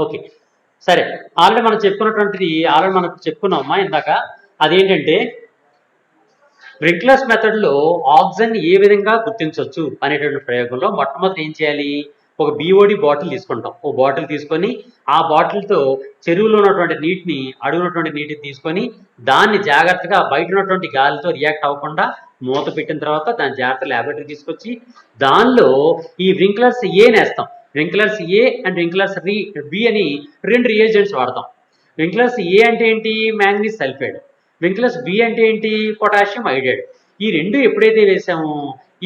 Okay. సరే. Already మనం చెప్పుకున్నటువంటిది already మనం చెప్పుకున్నామమ్మా ఇందాక. అదేంటంటే బ్రింక్లర్స్ మెథడ్లో ఆక్సిజన్ ఏ విధంగా గుర్తించవచ్చు అనేటువంటి ప్రయోగంలో మొట్టమొదటి ఏం చేయాలి? ఒక బీఓడి బాటిల్ తీసుకుంటాం. ఓ బాటిల్ తీసుకొని ఆ బాటిల్తో చెరువులో ఉన్నటువంటి నీటిని అడుగునటువంటి నీటిని తీసుకొని దాన్ని జాగ్రత్తగా బయట ఉన్నటువంటి గాలితో రియాక్ట్ అవ్వకుండా మూత పెట్టిన తర్వాత దాన్ని జాగ్రత్త ల్యాబొరేటరీ తీసుకొచ్చి దానిలో ఈ బ్రింక్లర్స్ ఏ నేస్తాం. బ్రింక్లర్స్ ఏ అండ్ బ్రింక్లర్స్ బి అని 2 రియేజెంట్స్ వాడతాం. బ్రింక్లర్స్ ఏ అంటే ఏంటి? Manganese sulphide. బ్రింక్లర్స్ బి అంటే ఏంటి? Potassium iodide. ఈ రెండు ఎప్పుడైతే వేసామో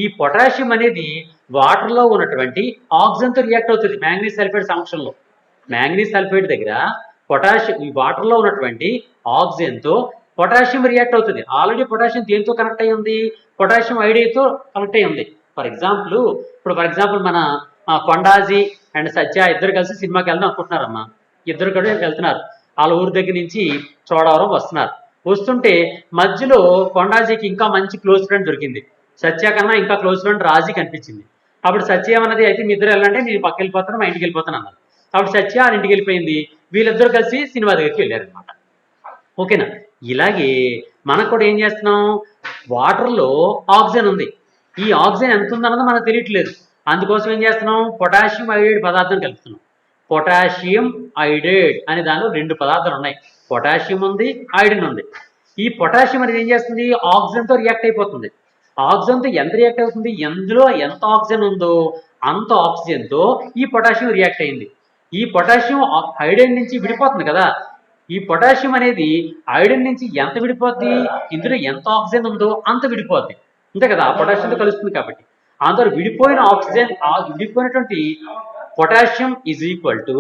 ఈ పొటాషియం అనేది వాటర్లో ఉన్నటువంటి ఆక్సిజన్తో రియాక్ట్ అవుతుంది మ్యాంగనీస్ సల్ఫైడ్ సమక్షంలో. మ్యాంగనీస్ సల్ఫైడ్ దగ్గర పొటాషియం ఈ వాటర్లో ఉన్నటువంటి ఆక్సిజన్తో పొటాషియం రియాక్ట్ అవుతుంది. ఆల్రెడీ పొటాషియం దేంతో కనెక్ట్ అయి ఉంది? పొటాషియం ఐడైడ్తో కనెక్ట్ అయి ఉంది. ఫర్ ఎగ్జాంపుల్ మన కొండాజీ అండ్ సత్య ఇద్దరు కలిసి సినిమాకి వెళ్దాం అనుకుంటున్నారమ్మా. ఇద్దరు కూడా వెళ్తున్నారు. వాళ్ళ ఊరి దగ్గర నుంచి చోడవరం వస్తున్నారు. వస్తుంటే మధ్యలో కొండాజీకి ఇంకా మంచి క్లోజ్ ఫ్రెండ్ దొరికింది. సత్య కన్నా ఇంకా క్లోజ్ ఫ్రెండ్ రాజీ కనిపించింది. అప్పుడు సత్య ఏమన్నది, అయితే మీ ఇద్దరు వెళ్ళంటే నేను పక్క వెళ్ళిపోతాను, మా ఇంటికి వెళ్ళిపోతాను అన్నారు. అప్పుడు సత్య వాళ్ళ ఇంటికి వెళ్ళిపోయింది. వీళ్ళిద్దరు కలిసి సినిమా దగ్గరికి వెళ్ళారనమాట. ఓకేనా? ఇలాగే మనకు కూడా ఏం చేస్తున్నాం? వాటర్లో ఆక్సిజన్ ఉంది. ఈ ఆక్సిజన్ ఎంత ఉందన్నది మనకు తెలియట్లేదు. అందుకోసం ఏం చేస్తున్నాం? పొటాషియం ఐడైడ్ పదార్థం కలుపుతున్నాం. పొటాషియం ఐడైడ్ అనే దానిలో 2 పదార్థాలు ఉన్నాయి. పొటాషియం ఉంది, ఐరన్ ఉంది. ఈ పొటాషియం అనేది ఏం చేస్తుంది? ఆక్సిజన్తో రియాక్ట్ అయిపోతుంది. ఆక్సిజన్తో ఎంత రియాక్ట్ అవుతుంది? ఎందులో ఎంత ఆక్సిజన్ ఉందో అంత ఆక్సిజన్తో ఈ పొటాషియం రియాక్ట్ అయింది. ఈ పొటాషియం ఐరన్ నుంచి విడిపోతుంది కదా. ఈ పొటాషియం అనేది ఐరన్ నుంచి ఎంత విడిపోద్ది? ఇందులో ఎంత ఆక్సిజన్ ఉందో అంత విడిపోద్ది. అంతే కదా, ఆ పొటాషియంతో కలుస్తుంది కాబట్టి. అందులో విడిపోయిన ఆక్సిజన్ విడిపోయినటువంటి పొటాషియం ఈజ్ ఈక్వల్ టు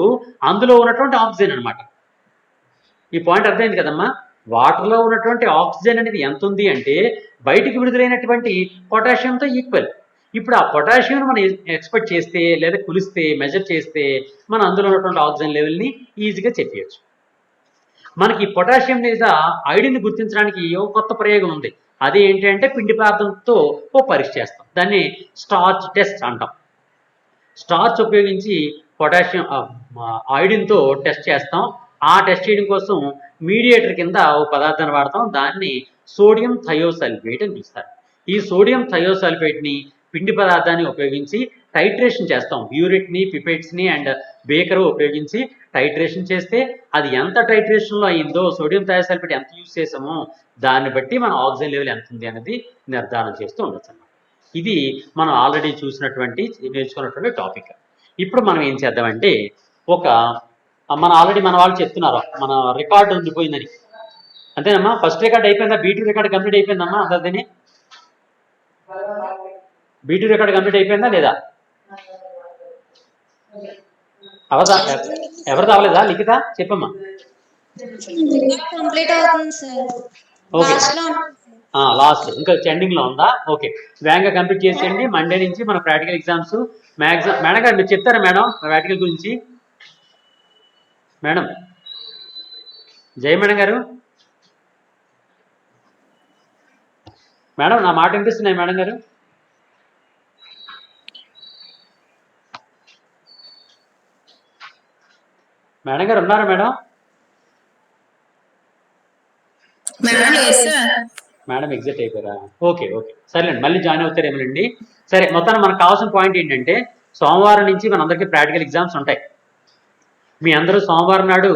అందులో ఉన్నటువంటి ఆక్సిజన్ అనమాట. ఈ పాయింట్ అర్థమైంది కదమ్మా. వాటర్లో ఉన్నటువంటి ఆక్సిజన్ అనేది ఎంత ఉంది అంటే బయటికి విడుదలైనటువంటి పొటాషియంతో ఈక్వల్. ఇప్పుడు ఆ పొటాషియం మనం ఎక్స్పెక్ట్ చేస్తే లేదా కొలిస్తే మెజర్ చేస్తే మనం అందులో ఉన్నటువంటి ఆక్సిజన్ లెవెల్ని ఈజీగా చెప్పవచ్చు. మనకి పొటాషియం మీద ఐడిని గుర్తించడానికి ఓ కొత్త ప్రయోగం ఉంది. అది ఏంటి అంటే పిండి పదార్థంతో ఓ పరీక్ష చేస్తాం. దాన్ని స్టార్చ్ టెస్ట్ అంటాం. స్టార్చ్ ఉపయోగించి పొటాషియం ఐడిన్తో టెస్ట్ చేస్తాం. ఆ టెస్ట్ చేయడం కోసం మీడియేటర్ కింద ఓ పదార్థాన్ని వాడతాం. దాన్ని సోడియం థయోసల్ఫేట్ అని పిలుస్తారు. ఈ సోడియం థయోసల్ఫేట్ని పిండి పదార్థాన్ని ఉపయోగించి టైట్రేషన్ చేస్తాం. బ్యూరెట్ని, పిపెట్స్ని అండ్ బేకర్ ఉపయోగించి టైట్రేషన్ చేస్తే అది ఎంత టైట్రేషన్లో అయిందో, సోడియం థయోసల్ఫేట్ ఎంత యూజ్ చేసామో దాన్ని బట్టి మన ఆక్సిజన్ లెవెల్ ఎంత ఉంది అనేది నిర్ధారణ చేస్తూ ఉండొచ్చు అన్నమాట. ఇది మనం ఆల్రెడీ నేర్చుకున్నటువంటి టాపిక్. ఇప్పుడు మనం ఏం చేద్దామంటే మన వాళ్ళు చెప్తున్నారు మన రికార్డు ఉండిపోయిందని. అంతేనమ్మా? ఫస్ట్ రికార్డ్ అయిపోయిందా? బీ2 రికార్డ్ కంప్లీట్ అయిపోయిందమ్మా అందరిదని? బీ2 రికార్డ్ కంప్లీట్ అయిపోయిందా లేదా? అవదా? ఎవరిది అవ్వలేదా? లిఖిత చెప్పమ్మా. ఓకే, లాస్ట్ ఇంకా చెండింగ్ లో ఉందా? ఓకే, వేగంగా కంప్లీట్ చేసేయండి. మండే నుంచి మన ప్రాక్టికల్ ఎగ్జామ్స్. మ్యాక్సిమం మేడం గారు మీరు చెప్తారా మేడం ప్రాక్టికల్ గురించి? మేడం జయ మేడం గారు, మేడం నా మాట వినిపిస్తున్నాయి మేడం గారు? మేడం గారు ఉన్నారా మేడం? మేడం ఎగ్జిట్ అయిపోయారా? ఓకే ఓకే, సరేలేండి, మళ్ళీ జాయిన్ అవుతారేమోనండి. సరే, మొత్తాన్ని మనకు కావాల్సిన పాయింట్ ఏంటంటే సోమవారం నుంచి మనందరికీ ప్రాక్టికల్ ఎగ్జామ్స్ ఉంటాయి. మీ అందరూ సోమవారం నాడు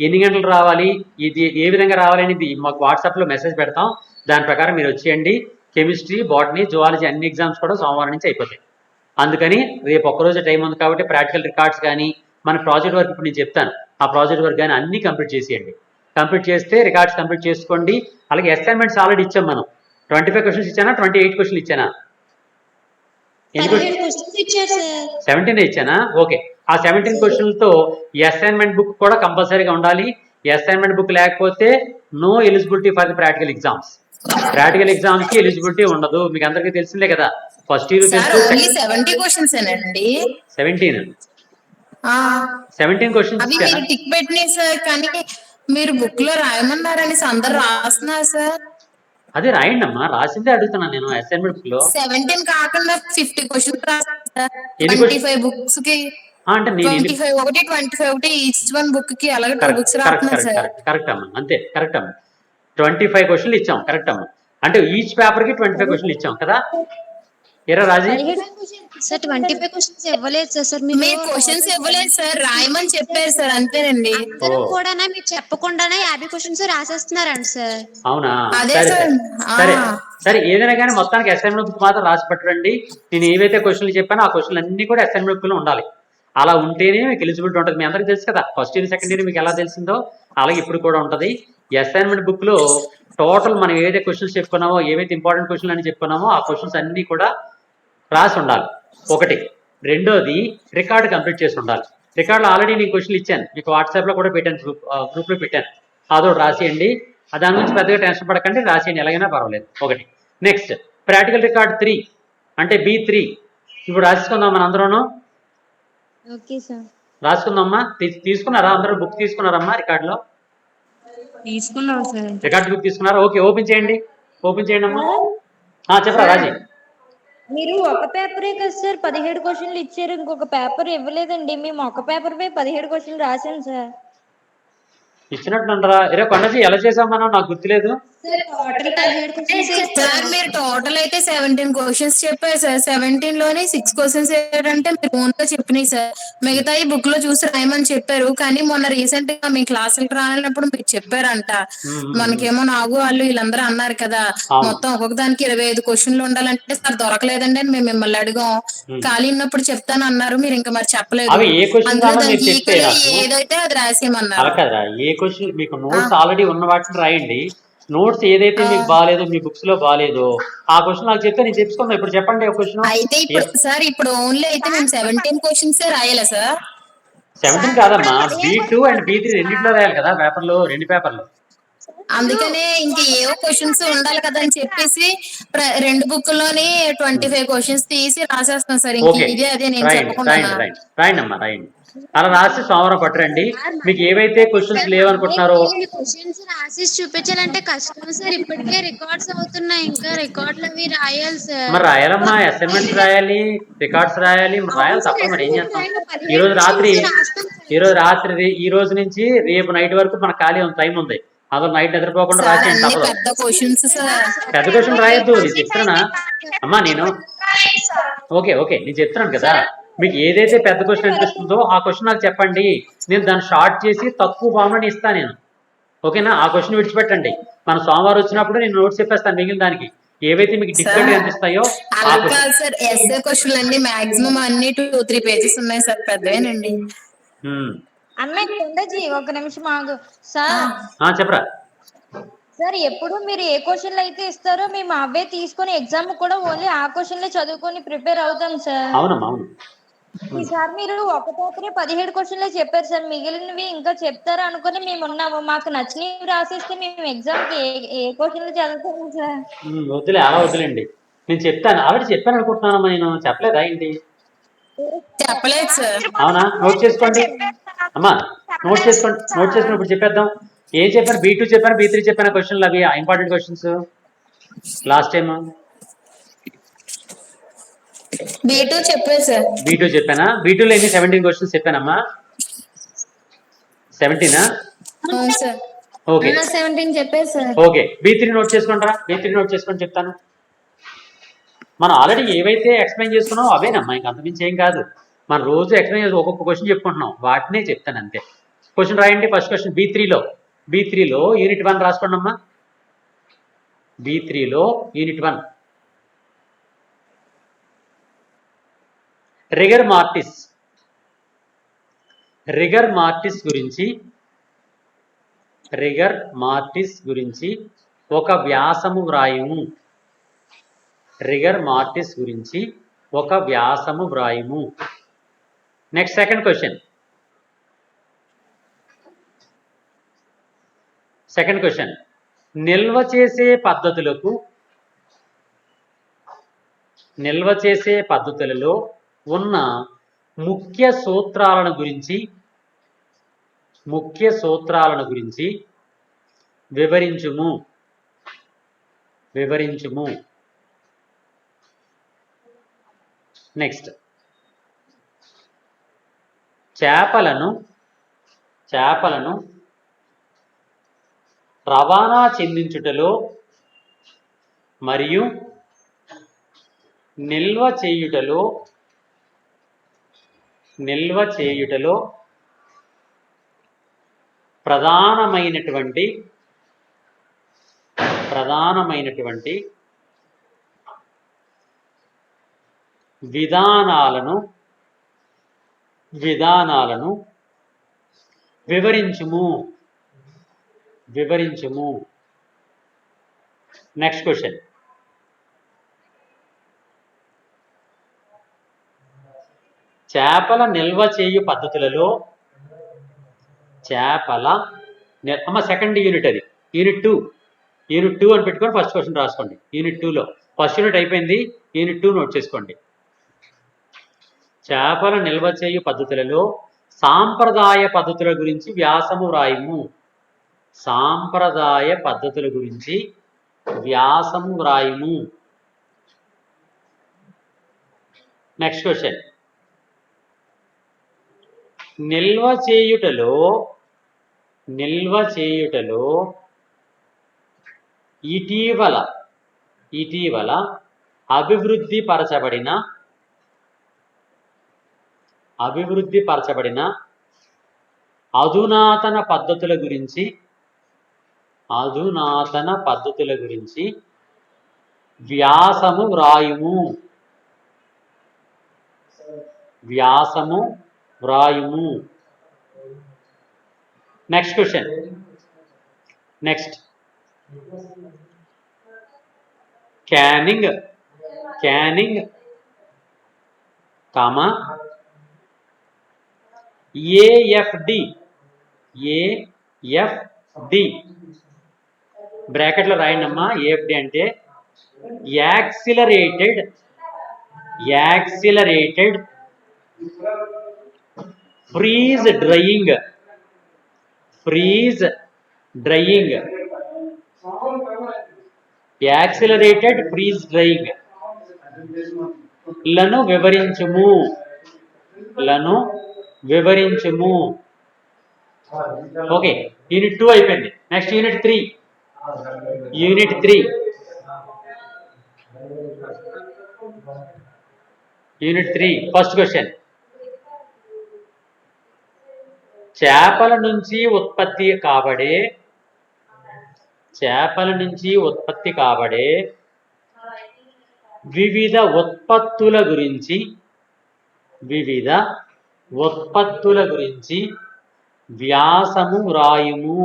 ఎన్ని గంటలు రావాలి, ఇది ఏ విధంగా రావాలి అనేది మాకు వాట్సాప్లో మెసేజ్ పెడతాం. దాని ప్రకారం మీరు వచ్చేయండి. కెమిస్ట్రీ, బాటనీ, జువాలజీ అన్ని ఎగ్జామ్స్ కూడా సోమవారం నుంచి అయిపోతాయి. అందుకని రేపు ఒక్కరోజు టైం ఉంది కాబట్టి ప్రాక్టికల్ రికార్డ్స్ కానీ మన ప్రాజెక్ట్ వర్క్ ఇప్పుడు నేను చెప్తాను ఆ ప్రాజెక్ట్ వర్క్ కానీ అన్నీ కంప్లీట్ చేసేయండి. కంప్లీట్ చేస్తే రికార్డ్స్ కంప్లీట్ చేసుకోండి. అలాగే అసైన్మెంట్స్ ఆల్రెడీ ఇచ్చాం మనం. 25 క్వశ్చన్స్ ఇచ్చానా, 28 క్వశ్చన్లు ఇచ్చానా? 17 ఇచ్చానా? ఓకే, ఆ 17 క్వశ్చన్లతో ఈ అసైన్మెంట్ బుక్ కూడా కంపల్సరీగా ఉండాలి. ఈ అసైన్మెంట్ బుక్ లేకపోతే no eligibility for the practical exams. Practical exams కి ఎలిజిబిలిటీ ఉండదు, మీకు అందరికీ తెలిసిందే కదా. ఫస్ట్ ఇయర్ 17 క్వశ్చన్స్ ఏనండి. 17 క్వశ్చన్స్ టిక్ పెట్టినాయి సార్, కానీ మీరు బుక్ లో రాయమన్నారని అందరు రాస్తున్నారు సార్. అదే రాయండి అమ్మా, రాసిందే అడుగుతున్నాను నేను. అసైన్మెంట్ బుక్ లో 17 కాకుండా 50 క్వశ్చన్స్ రాస్తారు. 25 బుక్స్ కి అంటే నేను ఎన్ని 25 ఒకటి 25 ఒకటి ఈచ్ వన్ బుక్ కి అలాగే 2 కరెక్ట్ బుక్స్ కరెక్ట్ రాస్తున్నారు కరెక్ట్ సార్. కరెక్ట్ కరెక్ట్ అమ్మా, అంతే కరెక్ట్ అమ్మా. 25 క్వశ్చన్లు ఇచ్చాం, కరెక్ట్ అమ్మా. అంటే ఈచ్ పేపర్కి 25 క్వశ్చన్లు ఇచ్చాం కదా. ఎరా రాజీ, 17 సార్ 25 క్వశ్చన్స్ ఇవ్వలేదు సార్ మీరు మీరు క్వశ్చన్స్ ఇవ్వలేదు సార్, రాయమని చెప్పారు సార్, అంతేనండి. అందరూ ఓ. కూడా మీరు చెప్పకుండానే 50 క్వశ్చన్స్ రాసేస్తున్నారండి సార్. అవునా, అదే సరే సార్. సరే సరే సరే, ఏదైనా కానీ మొత్తానికి అసైన్మెంట్ బుక్ మాత్రం రాసి పెట్టండి. నేను ఏవైతే క్వశ్చన్లు చెప్పానో ఆ క్వశ్చన్లు అన్ని కూడా అసైన్మెంట్ బుక్ లో ఉండాలి. అలా ఉంటేనే మీకు ఎలిజిబిలిటీ ఉంటుంది. మీ అందరికీ తెలుసు కదా, ఫస్ట్ ఇయర్ సెకండ్ ఇయర్ మీకు ఎలా తెలిసిందో అలాగే ఇప్పుడు కూడా ఉంటుంది. ఈ అసైన్మెంట్ బుక్ లో టోటల్ మనం ఏదైతే క్వశ్చన్స్ చెప్పుకున్నామో, ఏవైతే ఇంపార్టెంట్ క్వశ్చన్లు అని చెప్పుకున్నామో ఆ క్వశ్చన్స్ అన్ని కూడా రాసి ఉండాలి ఒకటి. రెండోది రికార్డు కంప్లీట్ చేసి ఉండాలి. రికార్డులో ఆల్రెడీ నేను క్వశ్చన్లు ఇచ్చాను, మీకు వాట్సాప్లో కూడా పెట్టాను, గ్రూప్లో పెట్టాను. అదొకటి రాసేయండి. దాని గురించి పెద్దగా టెన్షన్ పడకండి, రాసేయండి, ఎలాగైనా పర్వాలేదు. ఒకటి. నెక్స్ట్ ప్రాక్టికల్ రికార్డ్ 3 అంటే B3 ఇప్పుడు రాసుకుందాం మన అందరూ. Okay sir. రాసుకుందామా, తీసుకున్నారా అందరూ? బుక్ తీసుకున్నారమ్మా రికార్డులో? తీసుకున్నాం సార్. రికార్డు బుక్ తీసుకున్నారా? ఓకే, ఓపెన్ చేయండి, ఓపెన్ చేయండి అమ్మా. చెప్పరా రాజీ. మీరు ఒక పేపరే కదా సార్ 17 క్వశ్చన్లు ఇచ్చారు, ఇంకొక పేపర్ ఇవ్వలేదండి. మేము ఒక పేపర్ పై 17 క్వశ్చన్లు రాసాం సార్. ఇచ్చినట్టుండరా? ఇరే కొండజీ, ఎలా చేసాం మనం? నాకు గుర్తులేదు. సార్ టోటల్ 17 క్వశ్చన్స్ సార్ మీరు టోటల్ అయితే 17 క్వశ్చన్స్ చెప్పారు సార్. 17 లోనే 6 క్వశ్చన్స్ ఏంటంటే మీరు ఓన్ గా చెప్పినాయి సార్. మిగతా ఈ బుక్ లో చూసి రాయమని చెప్పారు, కానీ మొన్న రీసెంట్ గా మీ క్లాసులకు రానప్పుడు మీకు చెప్పారంట. మనకేమో నాగు వాళ్ళు వీళ్ళందరూ అన్నారు కదా, అవును. మొత్తం ఒక్కొక్క దానికి 25 క్వశ్చన్లు ఉండాలంటే సార్ దొరకలేదండి అని మేము మిమ్మల్ని అడిగాం. ఖాళీ ఉన్నప్పుడు చెప్తాను అన్నారు, మీరు ఇంకా మరి చెప్పలేదు. అవి ఏ క్వశ్చన్ అందులో మీరు దానికి చెప్తే ఈక్వల్ నాకు ఏదైతే అది రాసేయమన్నారు. అలా కదా, ఏ క్వశ్చన్ మీకు నోట్స్ ఆల్రెడీ ఉన్న వాటిని రాయండి. నోట్స్ ఏదైతే మీకు బాగాలేదో, మీ బుక్స్ లో బాగాలేదో ఆ క్వశ్చన్ నాకు చెప్తే నేను చెప్పుకుందాం. ఇప్పుడు చెప్పండి ఒక క్వశ్చన్. అయితే ఇప్పుడు సార్ ఇప్పుడు ఓన్లీ అయితే మేము 17 క్వశ్చన్స్ రాయాలా సార్? 17 కాదమ్మా, B2 అండ్ B3 రెండింటిలో రాయాలి కదా పేపర్లు, 2 పేపర్లు. అందుకనే ఇంక ఏవో క్వశ్చన్స్ ఉండాలి కదా అని చెప్పేసి 2 బుక్లోని 25 క్వశ్చన్స్ తీసి రాసేస్తాం సార్. ఇంక ఓకే, ఇదే అదే నేను రాయండి చెప్పకుండా. రాయండి రాయండి రాయండి అమ్మా, రాయండి. అలా రాసి సోమవారం పట్టురండి. మీకు ఏవైతే క్వశ్చన్స్ లేవనుకుంటున్నారో క్వశ్చన్స్ రాసి చూపించాలంటే కష్టం సార్. ఇప్పటికే రికార్డ్స్ అవుతున్నాయి, ఇంకా రికార్డులు అవి రాయాలి సార్. మరి రాయాలమ్మా, అసైన్మెంట్స్ రాయాలి, రికార్డ్స్ రాయాలి, మరి రాయాలి తప్పదు. మరి ఏం చేస్తాం? ఈ రోజు రాత్రి ఈ రోజు నుంచి రేపు నైట్ వరకు మన ఖాళీ టైం ఉంది. అదో నైట్ నిద్రపోకుండా సార్ రాసేయండి అన్ని తప్పదు. పెద్ద క్వశ్చన్స్ సార్. పెద్ద క్వశ్చన్ రాయొద్దు, నేను చెప్తున్నా అమ్మా. నేను ఓకే ఓకే నేను చెప్తున్నాను కదా, మీకు ఏదైతే పెద్ద క్వశ్చన్ అనిపిస్తుందో ఆ క్వశ్చన్ నాకు చెప్పండి. నేను దాన్ని షార్ట్ చేసి తక్కువ ఫామ్లో ఇస్తాను నేను. ఓకేనా? ఆ క్వశ్చన్ విడిచిపెట్టండి. మన సోమవారం వచ్చినప్పుడు నేను నోట్స్ చెప్పేస్తాను మిగిలిన దానికి. ఏవైతే మీకు డిఫికల్ట్ గా అనిపిస్తాయో అలా కాదు సార్, ఎస్ఏ క్వశ్చన్లు అన్ని మాక్సిమం అన్ని 2-3 పేజెస్ ఉన్నాయి సార్, పెద్దవేనండి. అమ్మాయి కొండజీ ఒక నిమిషం ఆగు సార్. చెప్పరా సార్ ఎప్పుడు మీరు ఏ క్వశ్చన్లు అయితే ఇస్తారో మేము అవే తీసుకొని ఎగ్జామ్ కూడా ఓన్లీ ఆ క్వశ్చన్లే చదువుకొని ప్రిపేర్ అవుతాం సార్. అవునమ్మా, అవును. ఈసారి మీరు ఒక పేపరే 17 క్వశ్చన్లే చెప్పారు సార్, మిగిలినవి ఇంకా చెప్తారా అనుకుని మేము ఉన్నాము. మాకు నచ్చినవి రాసిస్తే మేము ఎగ్జామ్ కి ఏ క్వశ్చన్లు చదువుతాము సార్. వద్దులే, అలా వద్దులేండి. నేను చెప్తాను, ఆల్రెడీ చెప్పాను అనుకుంటున్నానమ్మా. నేను చెప్పలేదా ఏంటి? చెప్పలేదు సార్. అవునా? నోట్ చేసుకోండి అమ్మా, నోట్ చేసుకోండి. నోట్ చేసుకుని ఇప్పుడు చెప్పేద్దాం. ఏం చెప్పాను? B2 చెప్పాను, B3 చెప్పాను క్వశ్చన్లు. అవి important questions. Last time B2 చెప్పారు సార్. B2 చెప్పానా? B2లో ఎన్ని 17 క్వశ్చన్స్ చెప్పానమ్మా? 17ఆ? అవును సార్. ఓకే 17 చెప్పారు సార్. ఓకే. B3 నోట్ చేసుకుంటారా? B3 నోట్ చేసుకొని చెప్తాను. మనం ఆల్రెడీ ఏవైతే ఎక్స్ప్లెయిన్ చేసుకున్నామో అవేనమ్మా, ఇంక అంతమించి ఏం కాదు. మనం రోజు ఎక్స్ప్లెయిన్ చేసి ఒక్కొక్క క్వశ్చన్ చెప్పుకుంటున్నాం, వాటినే చెప్తాను అంతే. క్వశ్చన్ రాయండి. ఫస్ట్ క్వశ్చన్ B3లో యూనిట్ 1 రాసుకోండి అమ్మా. B3లో యూనిట్ 1 రిగర్ మార్టిస్ గురించి ఒక వ్యాసము వ్రాయుము. రిగర్ మార్టిస్ గురించి ఒక వ్యాసము వ్రాయుము. Next second question. నిల్వ చేసే పద్ధతులలో ఉన్న ముఖ్య సూత్రాలను గురించి వివరించుము. నెక్స్ట్ చేపలను రవాణా చెందించుటలో మరియు నిల్వ చేయుటలో ప్రధానమైనటువంటి విధానాలను వివరించుము. Next question. చేపల నిల్వ చేయు పద్ధతులలో సెకండ్ యూనిట్ అది యూనిట్ 2 అని పెట్టుకొని ఫస్ట్ క్వశ్చన్ రాసుకోండి. యూనిట్ 2లో ఫస్ట్ యూనిట్ అయిపోయింది, యూనిట్ 2 నోట్ చేసుకోండి. చేపల నిల్వ చేయు పద్ధతులలో సాంప్రదాయ పద్ధతుల గురించి వ్యాసము వ్రాయుము. సాంప్రదాయ పద్ధతుల గురించి వ్యాసము వ్రాయుము. Next question. నిల్వ చేయుటలో ఇటీవల అభివృద్ధి పరచబడిన అధునాతన పద్ధతుల గురించి వ్యాసము వ్రాయుము. Next question. క్యానింగ్ AFD బ్రాకెట్లో రాయండి అమ్మా. AFD అంటే accelerated freeze drying. Accelerated freeze drying లను వివరించుము. ఓకే, యూనిట్ 2 అయిపోయింది. Next unit 3 first question. చేపల నుంచి ఉత్పత్తి కాబడే వివిధ ఉత్పత్తుల గురించి వ్యాసము వ్రాయుము.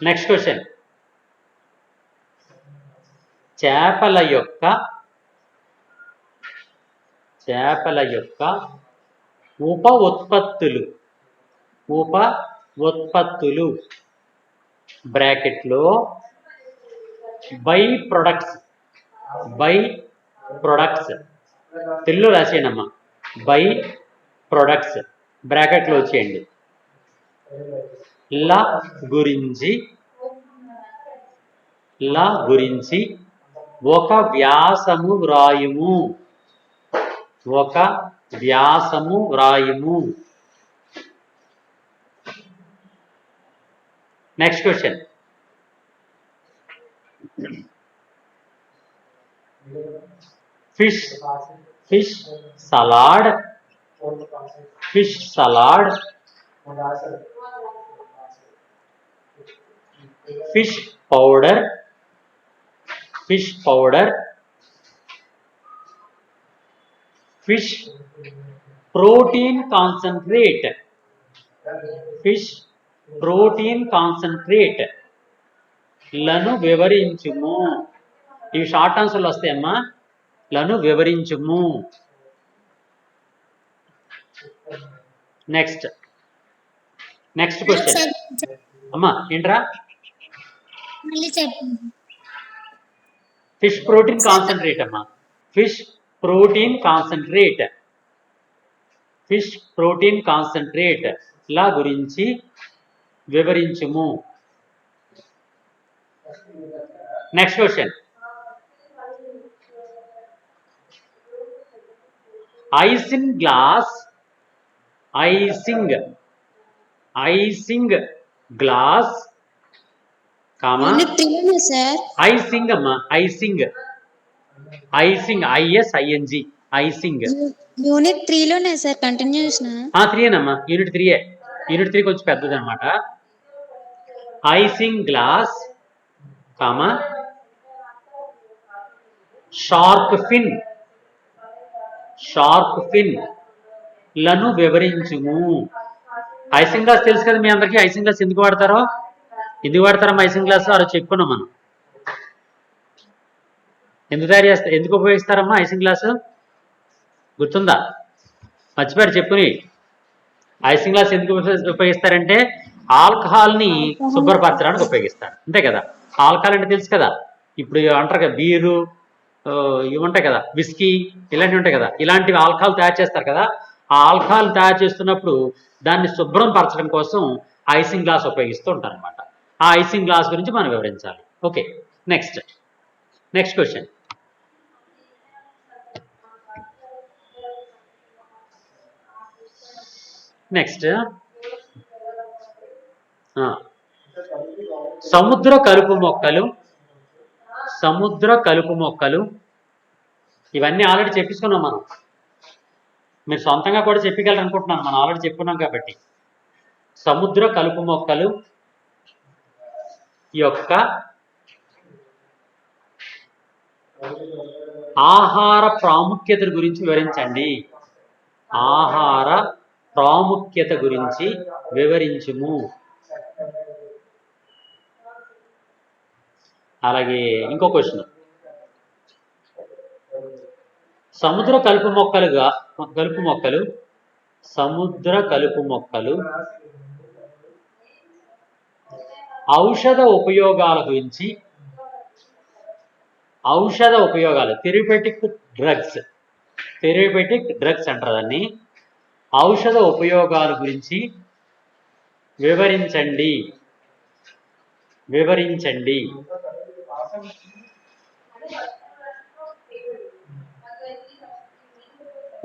Next question. చేపల యొక్క ఉప ఉత్పత్తులు బ్రాకెట్లో బై ప్రొడక్ట్స్ తెలుగులో రాసేయనమ్మా. బై ప్రొడక్ట్స్ బ్రాకెట్లో వచ్చేయండి. ల గురించి ఒక వ్యాసము వ్రాయుము. Next question. Fish salad fish powder fish protein concentrate లను వివరించుము. ఇవి షార్ట్ ఆన్సర్లు వస్తాయమ్మా. లను వివరించుము. నెక్స్ట్ క్వశ్చన్ అమ్మా ఏంట్రా? ఫిష్ ప్రోటీన్ కాన్సన్ట్రేట్ అమ్మా. ఫిష్ ప్రోటీన్ కాన్సన్ట్రేట్ లా గురించి వివరించుము. Next question. Isinglass isinglass comma unit 3 sir. Isinglass అమ్మా ఐసింగ్ ISING ఐసింగ్ యూనిట్ 3లోనే సార్ కంటిన్యూషన్. 3 అమ్మా యూనిట్ 3. యూనిట్ 3 కొంచెం పెద్దది అనమాట. Isinglass comma shark fin లను వివరించుము. ఐసింగ్ గ్లాస్ తెలుసు కదా మీ అందరికీ. ఐసింగ్ గ్లాస్ ఎందుకు వాడతారో ఐసింగ్ గ్లాస్ అలా చెప్పుకున్నాం మనం. ఎందుకు ఉపయోగిస్తారమ్మా ఐసింగ్ గ్లాసు గుర్తుందా? మర్చిపోయారు చెప్పుని. ఐసింగ్ గ్లాస్ ఎందుకు ఉపయోగిస్తారంటే ఆల్కహాల్ని శుభ్రపరచడానికి ఉపయోగిస్తారు, అంతే కదా. ఆల్కహాల్ అంటే తెలుసు కదా, ఇప్పుడు అంటారు కదా బీరు ఇవి ఉంటాయి కదా, విస్కీ ఇలాంటివి ఉంటాయి కదా, ఇలాంటివి ఆల్కహాల్ తయారు చేస్తారు కదా. ఆ ఆల్కహాల్ తయారు చేస్తున్నప్పుడు దాన్ని శుభ్రం పరచడం కోసం ఐసింగ్ గ్లాస్ ఉపయోగిస్తూ ఉంటారు అనమాట. ఆ ఐసింగ్ గ్లాస్ గురించి మనం వివరించాలి. Okay, next question. నెక్స్ట్ సముద్ర కలుపు మొక్కలు ఇవన్నీ ఆల్రెడీ చెప్పించుకున్నాం మనం. మీరు సొంతంగా కూడా చెప్పగలరు అనుకుంటున్నాను, మనం ఆల్రెడీ చెప్పుకున్నాం కాబట్టి. సముద్ర కలుపు మొక్కలు యొక్క ఆహార ప్రాముఖ్యత గురించి వివరించండి. ఆహార ప్రాముఖ్యత గురించి వివరించుము. అలాగే ఇంకో క్వశ్చన్. సముద్ర కలుపు మొక్కలు ఔషధ ఉపయోగాలు థెరప్యూటిక్ డ్రగ్స్ అంటారు దాన్ని. ఔషధ ఉపయోగాల గురించి వివరించండి.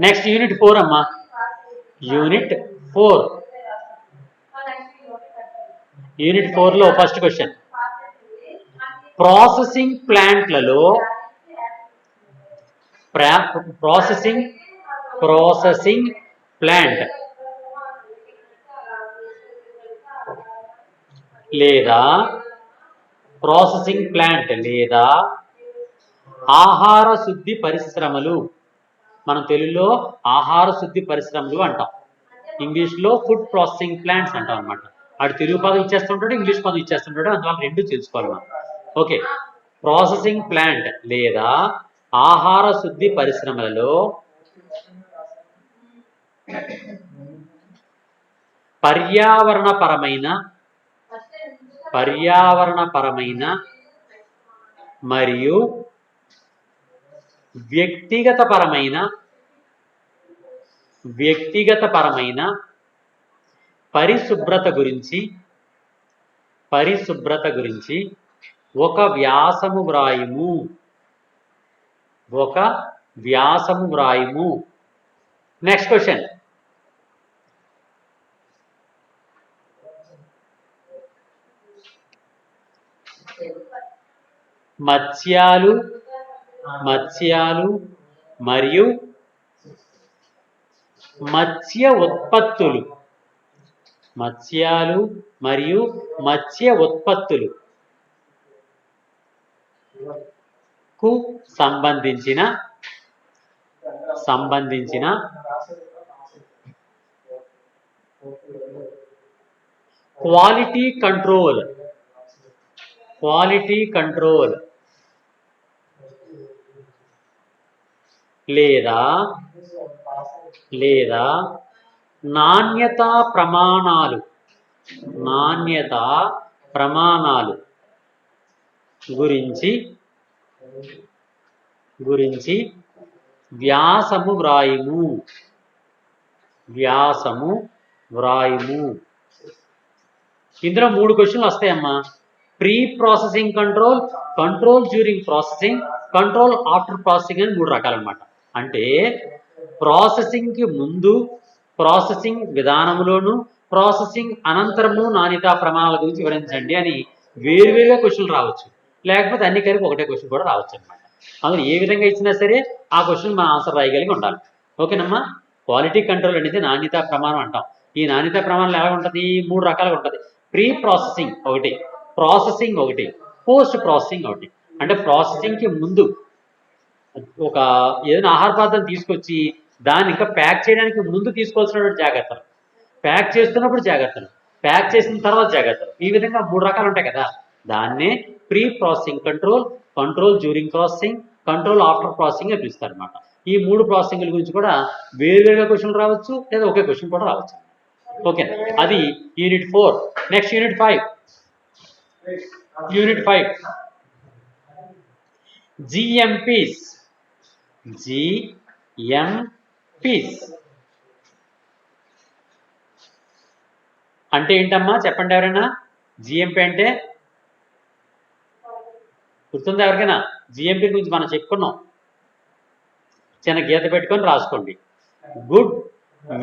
నెక్స్ట్ యూనిట్ 4 అమ్మా. యూనిట్ 4లో ఫస్ట్ క్వశ్చన్. ప్రాసెసింగ్ ప్లాంట్లలో ప్రాసెసింగ్ ప్లాంట్ లేదా ఆహార శుద్ధి పరిశ్రమలు, మనం తెలుగులో ఆహార శుద్ధి పరిశ్రమలు అంటాం, ఇంగ్లీష్లో ఫుడ్ ప్రాసెసింగ్ ప్లాంట్స్ అంటాం అనమాట. అటు తెలుగు పదం ఇచ్చేస్తుంటాడు, ఇంగ్లీష్ పదం ఇచ్చేస్తుంటాడు, అందువల్ల రెండు తెలుసుకోవాలి మనం. ఓకే, ప్రాసెసింగ్ ప్లాంట్ లేదా ఆహార శుద్ధి పరిశ్రమలలో పర్యావరణపరమైన మరియు వ్యక్తిగతపరమైన పరిశుభ్రత గురించి ఒక వ్యాసము వ్రాయుము. Next question. మత్స్యాలు మరియు మత్స్య ఉత్పత్తులు కు సంబంధించిన క్వాలిటీ కంట్రోల్ లేదా నాణ్యతా ప్రమాణాలు గురించి వ్యాసము వ్రాయుము. ఇందులో 3 క్వశ్చన్లు వస్తాయమ్మా. Pre processing control, control during processing, control after processing అని 3 రకాలు అనమాట. అంటే ప్రాసెసింగ్కి ముందు, ప్రాసెసింగ్ విధానంలోను, ప్రాసెసింగ్ అనంతరము నాణ్యతా ప్రమాణాల గురించి వివరించండి అని వేరువేరుగా క్వశ్చన్లు రావచ్చు, లేకపోతే అన్ని కలిపి ఒకటే క్వశ్చన్ కూడా రావచ్చు అనమాట. అందులో ఏ విధంగా ఇచ్చినా సరే ఆ క్వశ్చన్ మన ఆన్సర్ రాయగలిగి ఉండాలి. ఓకేనమ్మా. క్వాలిటీ కంట్రోల్ అనేది నాణ్యతా ప్రమాణం అంటాం. ఈ నాణ్యతా ప్రమాణాలు ఎలా ఉంటుంది? 3 రకాలుగా ఉంటుంది. ప్రీ ప్రాసెసింగ్ ఒకటి, ప్రాసెసింగ్ ఒకటి, పోస్ట్ ప్రాసెసింగ్ ఒకటి. అంటే ప్రాసెసింగ్కి ముందు ఒక ఏదైనా ఆహార పదార్థం తీసుకొచ్చి దాన్ని ఇంకా ప్యాక్ చేయడానికి ముందు తీసుకోవాల్సినటువంటి జాగ్రత్తలు, ప్యాక్ చేస్తున్నప్పుడు జాగ్రత్తలు, ప్యాక్ చేసిన తర్వాత జాగ్రత్తలు, ఈ విధంగా 3 రకాలు ఉంటాయి కదా. దాన్నే pre processing control, control during processing, control after processing అని పిలుస్తారు అనమాట. ఈ 3 ప్రాసెసింగ్ల గురించి కూడా వేరువేరుగా క్వశ్చన్లు రావచ్చు, లేదా ఒకే క్వశ్చన్ కూడా రావచ్చు. ఓకే, అది యూనిట్ 4. Next unit 5. యూనిట్ 5 జిఎంపీస్. జిఎంపీస్ అంటే ఏంటమ్మా చెప్పండి ఎవరైనా? జిఎంపీ అంటే గుర్తుందా ఎవరికైనా? జిఎంపీ గురించి మనం చెప్పుకున్నాం, చిన్న గీత పెట్టుకొని రాసుకోండి. Good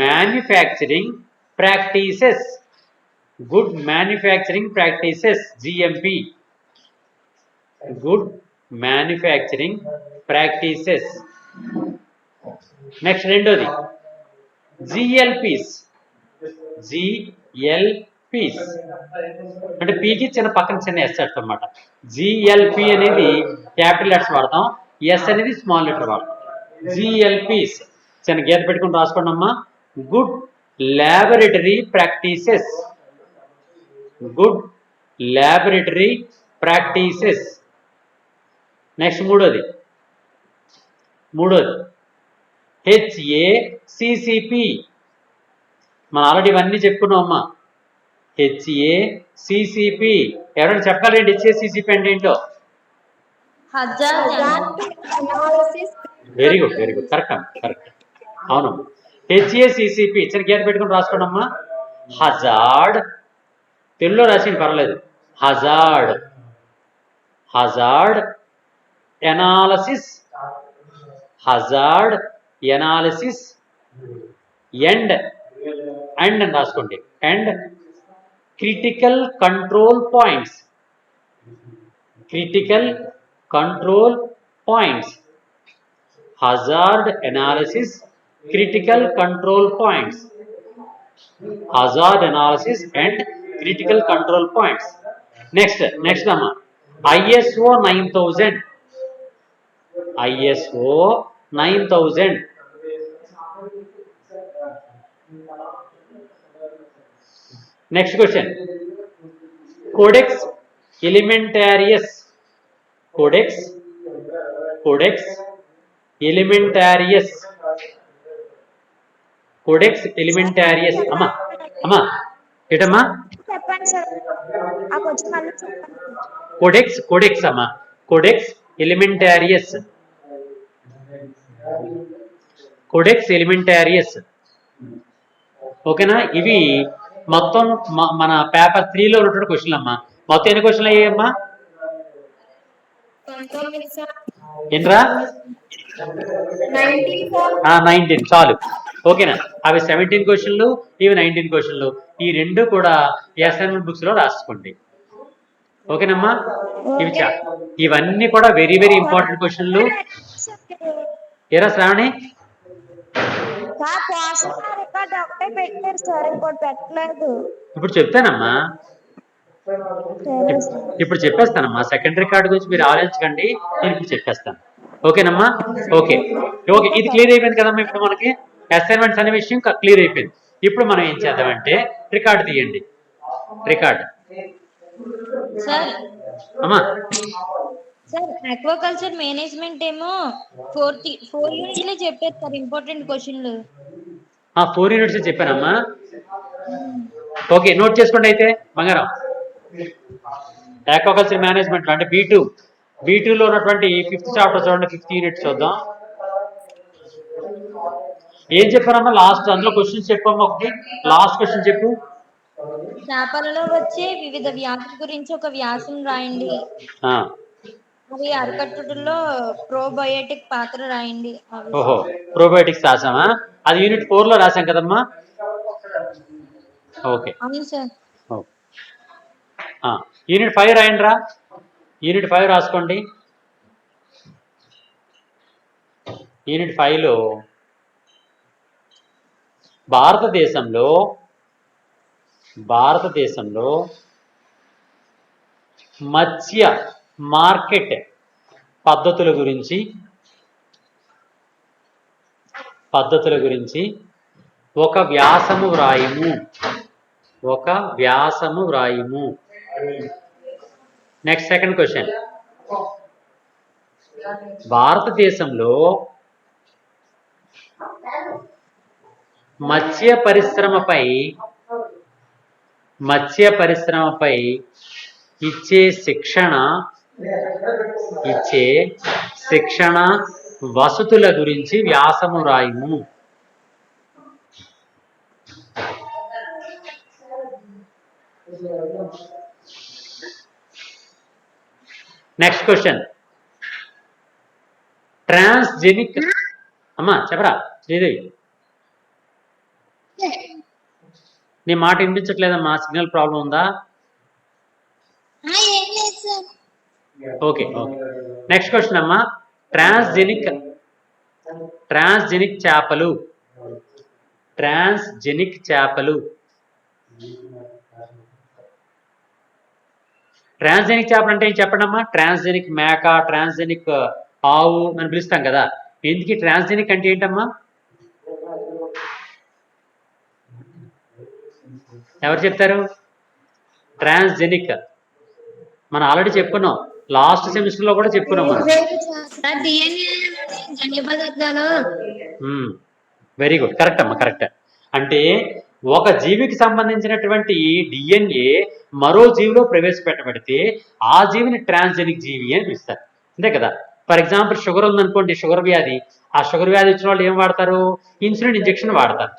manufacturing practices. Good manufacturing practices, GMP. Good manufacturing practices. Next రెండోది జిఎల్పీస్. జిఎల్పీస్ అంటే పీకి చిన్న పక్కన చిన్న ఎస్ అనమాట. జిఎల్పి అనేది క్యాపిటల్ లెటర్స్ వాడతాం, ఎస్ అనేది స్మాల్ లెటర్ వాడతాం. జిఎల్పీస్ చిన్న గీత పెట్టుకుని రాసుకోండి అమ్మా. Good laboratory practices. Good laboratory practices. Next మూడోది హెచ్ఏసిసిపి. మనం ఆల్రెడీ ఇవన్నీ చెప్పుకున్నాం అమ్మా. హెచ్ఏసిసిపి ఎవరైనా చెప్పాలండి హెచ్ఏసిసిపి అంటే ఏంటో? Very good, very good, correct అమ్మా, కరెక్ట్. అవునమ్మా, హెచ్ఏసిసిపి చిన్న గీత పెట్టుకుని రాసుకోండి అమ్మా. హజార్డ్, తెలుగులో రాసింది పర్లేదు. Hazard, hazard analysis, hazard analysis and అని రాసుకోండి. And critical control points. Critical control points. Hazard analysis, critical control points. Hazard analysis and critical control points. Next అమ్మా ISO 9000. ISO 9000. Next question codex alimentarius. Codex alimentarius. Codex alimentarius. అమ్మా ఏటమ్మా? Codex అమ్మా, codex alimentarius. Codex alimentarius. ఓకేనా? ఇవి మొత్తం మన paper 3లో ఉన్నటువంటి క్వశ్చన్లు అమ్మా. మొత్తం ఎన్ని క్వశ్చన్లు అయ్యాయమ్మా? ఏంట్రా? 19 చాలు. ఓకేనా? అవి 17 క్వశ్చన్లు, ఇవి 19 క్వశ్చన్లు. ఈ రెండు కూడా అసైన్మెంట్ బుక్స్ లో రాసుకోండి. ఓకేనమ్మా? ఇవన్నీ కూడా వెరీ వెరీ ఇంపార్టెంట్ క్వశ్చన్లు. ఏరా శ్రావణి? ఇప్పుడు చెప్తానమ్మా, ఇప్పుడు చెప్పేస్తానమ్మా. సెకండ్ రికార్డు గురించి మీరు ఆలోచించకండి, నేను ఇప్పుడు చెప్పేస్తాను. ఓకేనమ్మా? ఓకే, ఇది క్లియర్ అయిపోయింది కదమ్మా. ఇప్పుడు మనకి అసైన్మెంట్స్ అనే విషయం క్లియర్ అయిపోయింది. ఇప్పుడు మనం ఏం చేద్దామంటే రికార్డు తీయండి. రికార్డు అమ్మా. సార్ ఆక్వాకల్చర్ మేనేజ్మెంట్ ఏమో 4 యూనిట్లే చెప్పారు సార్ ఇంపార్టెంట్ క్వశ్చన్లు. 4 యూనిట్స్ చెప్పానమ్మా. ఓకే, నోట్ చేసుకోండి అయితే బంగారం. ఆక్వాకల్చర్ మేనేజ్మెంట్ అంటే B2లో ఉన్నటువంటి 5th చాప్టర్ చూడండి, 5th యూనిట్ చూద్దాం. ఏం చెప్పారమ్మా లాస్ట్? అందులో క్వశ్చన్స్ చెప్పమ్మా. ఒకటి లాస్ట్ క్వశ్చన్ చెప్పు. చేపలలో వచ్చే వివిధ వ్యాధుల గురించి ఒక వ్యాసం రాయండి. ఆ, అవి అరికట్టుటలో ప్రోబయోటిక్ పాత్ర రాయండి. అవి ఓహో ప్రోబయోటిక్స్ రాసామా? అది యూనిట్ 4 లో రాసాం కదమ్మా. ఓకే అవును సార్. ఓకే. యూనిట్ 5 రాయండి రా. యూనిట్ 5 రాసుకోండి. యూనిట్ 5లో భారతదేశంలో మత్స్య మార్కెట్ పద్ధతుల గురించి ఒక వ్యాసము వ్రాయుము. Next second question. భారతదేశంలో మత్స్య పరిశ్రమపై ఇచ్చే శిక్షణ వసతుల గురించి వ్యాసము రాయుము. Next question. ట్రాన్స్జెనిక్ అమ్మా చెప్పరా శ్రీదేవి, నీ మాట వినిపించట్లేదమ్మా, సిగ్నల్ ప్రాబ్లం ఉందా? ఏం లేదు sir. Okay okay. Next question అమ్మా. ట్రాన్స్జెనిక్ చేపలు ట్రాన్స్జెనిక్ చేపలు అంటే ఏం చెప్పండి అమ్మా. ట్రాన్స్జెనిక్ మేక, ట్రాన్స్జెనిక్ ఆవు అని పిలుస్తాం కదా. ఎందుకు ట్రాన్స్జెనిక్ అంటే ఏంటమ్మా? ఎవరు చెప్తారు? ట్రాన్స్జెనిక్ మనం ఆల్రెడీ చెప్పుకున్నాం, లాస్ట్ సెమిస్టర్ లో కూడా చెప్పుకున్నాం మనం. వెరీ గుడ్, కరెక్ట్ అమ్మా, కరెక్ట్. అంటే ఒక జీవికి సంబంధించినటువంటి డిఎన్ఏ మరో జీవిలో ప్రవేశపెట్టబడితే ఆ జీవిని ట్రాన్స్జెనిక్ జీవి అని పిలుస్తారు, అంతే కదా. ఫర్ ఎగ్జాంపుల్ షుగర్ ఉందనుకోండి, షుగర్ వ్యాధి. ఆ షుగర్ వ్యాధి వచ్చిన వాళ్ళు ఏం వాడతారు? ఇన్సులిన్ ఇంజెక్షన్ వాడతారు.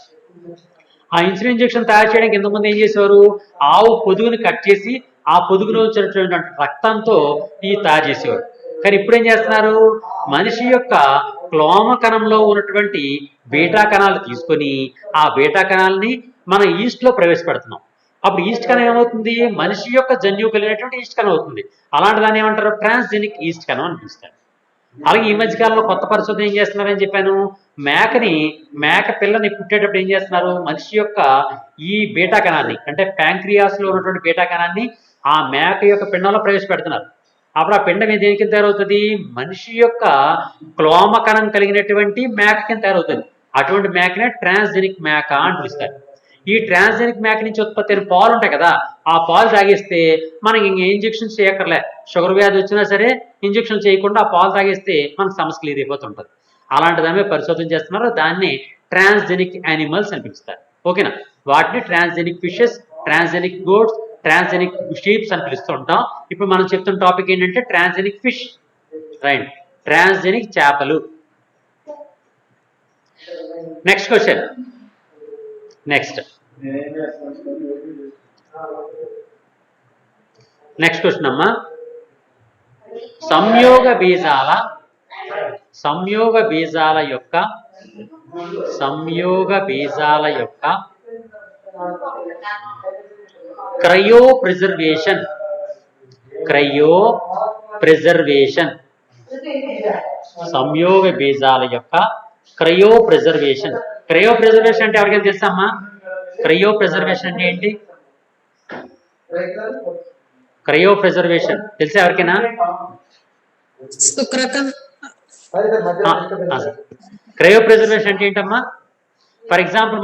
ఆ ఇన్సులిన్ ఇంజెక్షన్ తయారు చేయడానికి ఇంతకుముందు ఏం చేసేవారు? ఆవు పొదుగుని కట్ చేసి ఆ పొదుగులో వచ్చినటువంటి రక్తంతో ఈ తయారు చేసేవారు. కానీ ఇప్పుడు ఏం చేస్తున్నారు? మనిషి యొక్క క్లోమ కణంలో ఉన్నటువంటి బీటా కణాలు తీసుకొని ఆ బీటా కణాలని మన ఈస్ట్ లో ప్రవేశపెడుతున్నాం. అప్పుడు ఈస్ట్ కణం ఏమవుతుంది? మనిషి యొక్క జన్యువు కలిగినటువంటి ఈస్ట్ కణం అవుతుంది. అలాంటి దాన్ని ఏమంటారు? ట్రాన్స్జెనిక్ ఈస్ట్ కణం అని పిలుస్తారు. అలాగే ఈ మధ్య కాలంలో కొత్త పరిశోధన ఏం చేస్తున్నారని చెప్పాను, మేక పిల్లని పుట్టేటప్పుడు ఏం చేస్తున్నారు? మనిషి యొక్క ఈ బీటా కణాన్ని, అంటే ప్యాంక్రియాస్ లో ఉన్నటువంటి బీటా కణాన్ని ఆ మేక యొక్క పిండంలో ప్రవేశపెడుతున్నారు. అప్పుడు ఆ పిండం దేనికి తయారవుతుంది? మనిషి యొక్క క్లోమ కణం కలిగినటువంటి మేక కింద తయారవుతుంది. అటువంటి మేకనే ట్రాన్స్జెనిక్ మేక అని పిలుస్తారు. ఈ ట్రాన్స్జెనిక్ మేక నుంచి ఉత్పత్తి అయిన పాలు ఉంటాయి కదా, ఆ పాలు తాగేస్తే మనకి ఇంక ఇంజక్షన్స్ చేయక్కర్లే. షుగర్ వ్యాధి వచ్చినా సరే ఇంజక్షన్ చేయకుండా ఆ పాలు తాగేస్తే మనకు సమస్య క్లియర్ అయిపోతుంటుంది. అలాంటి దాని మీద పరిశోధన చేస్తున్నారు. దాన్ని ట్రాన్స్జెనిక్ యానిమల్స్ అని పిలుస్తారు. ఓకేనా? వాటిని transgenic fishes, transgenic గోడ్స్, transgenic sheeps అని పిలుస్తూ ఉంటాం. ఇప్పుడు మనం చెప్తున్న టాపిక్ ఏంటంటే ట్రాన్స్జెనిక్ ఫిష్, రైట్? ట్రాన్స్జెనిక్ చేపలు. Next question. నెక్స్ట్ క్వశ్చన్ అమ్మా. సంయోగ బీజాల యొక్క క్రయో ప్రిజర్వేషన్. సంయోగ బీజాల యొక్క క్రయో ప్రిజర్వేషన్ అంటే ఎవరికైనా తెలుసా అమ్మా? క్రయో ప్రిజర్వేషన్ అంటే ఏంటి? క్రయో ప్రిజర్వేషన్ తెలుసా ఎవరికైనా? క్రయో ప్రిజర్వేషన్ అంటే ఏంటమ్మా? ఫర్ ఎగ్జాంపుల్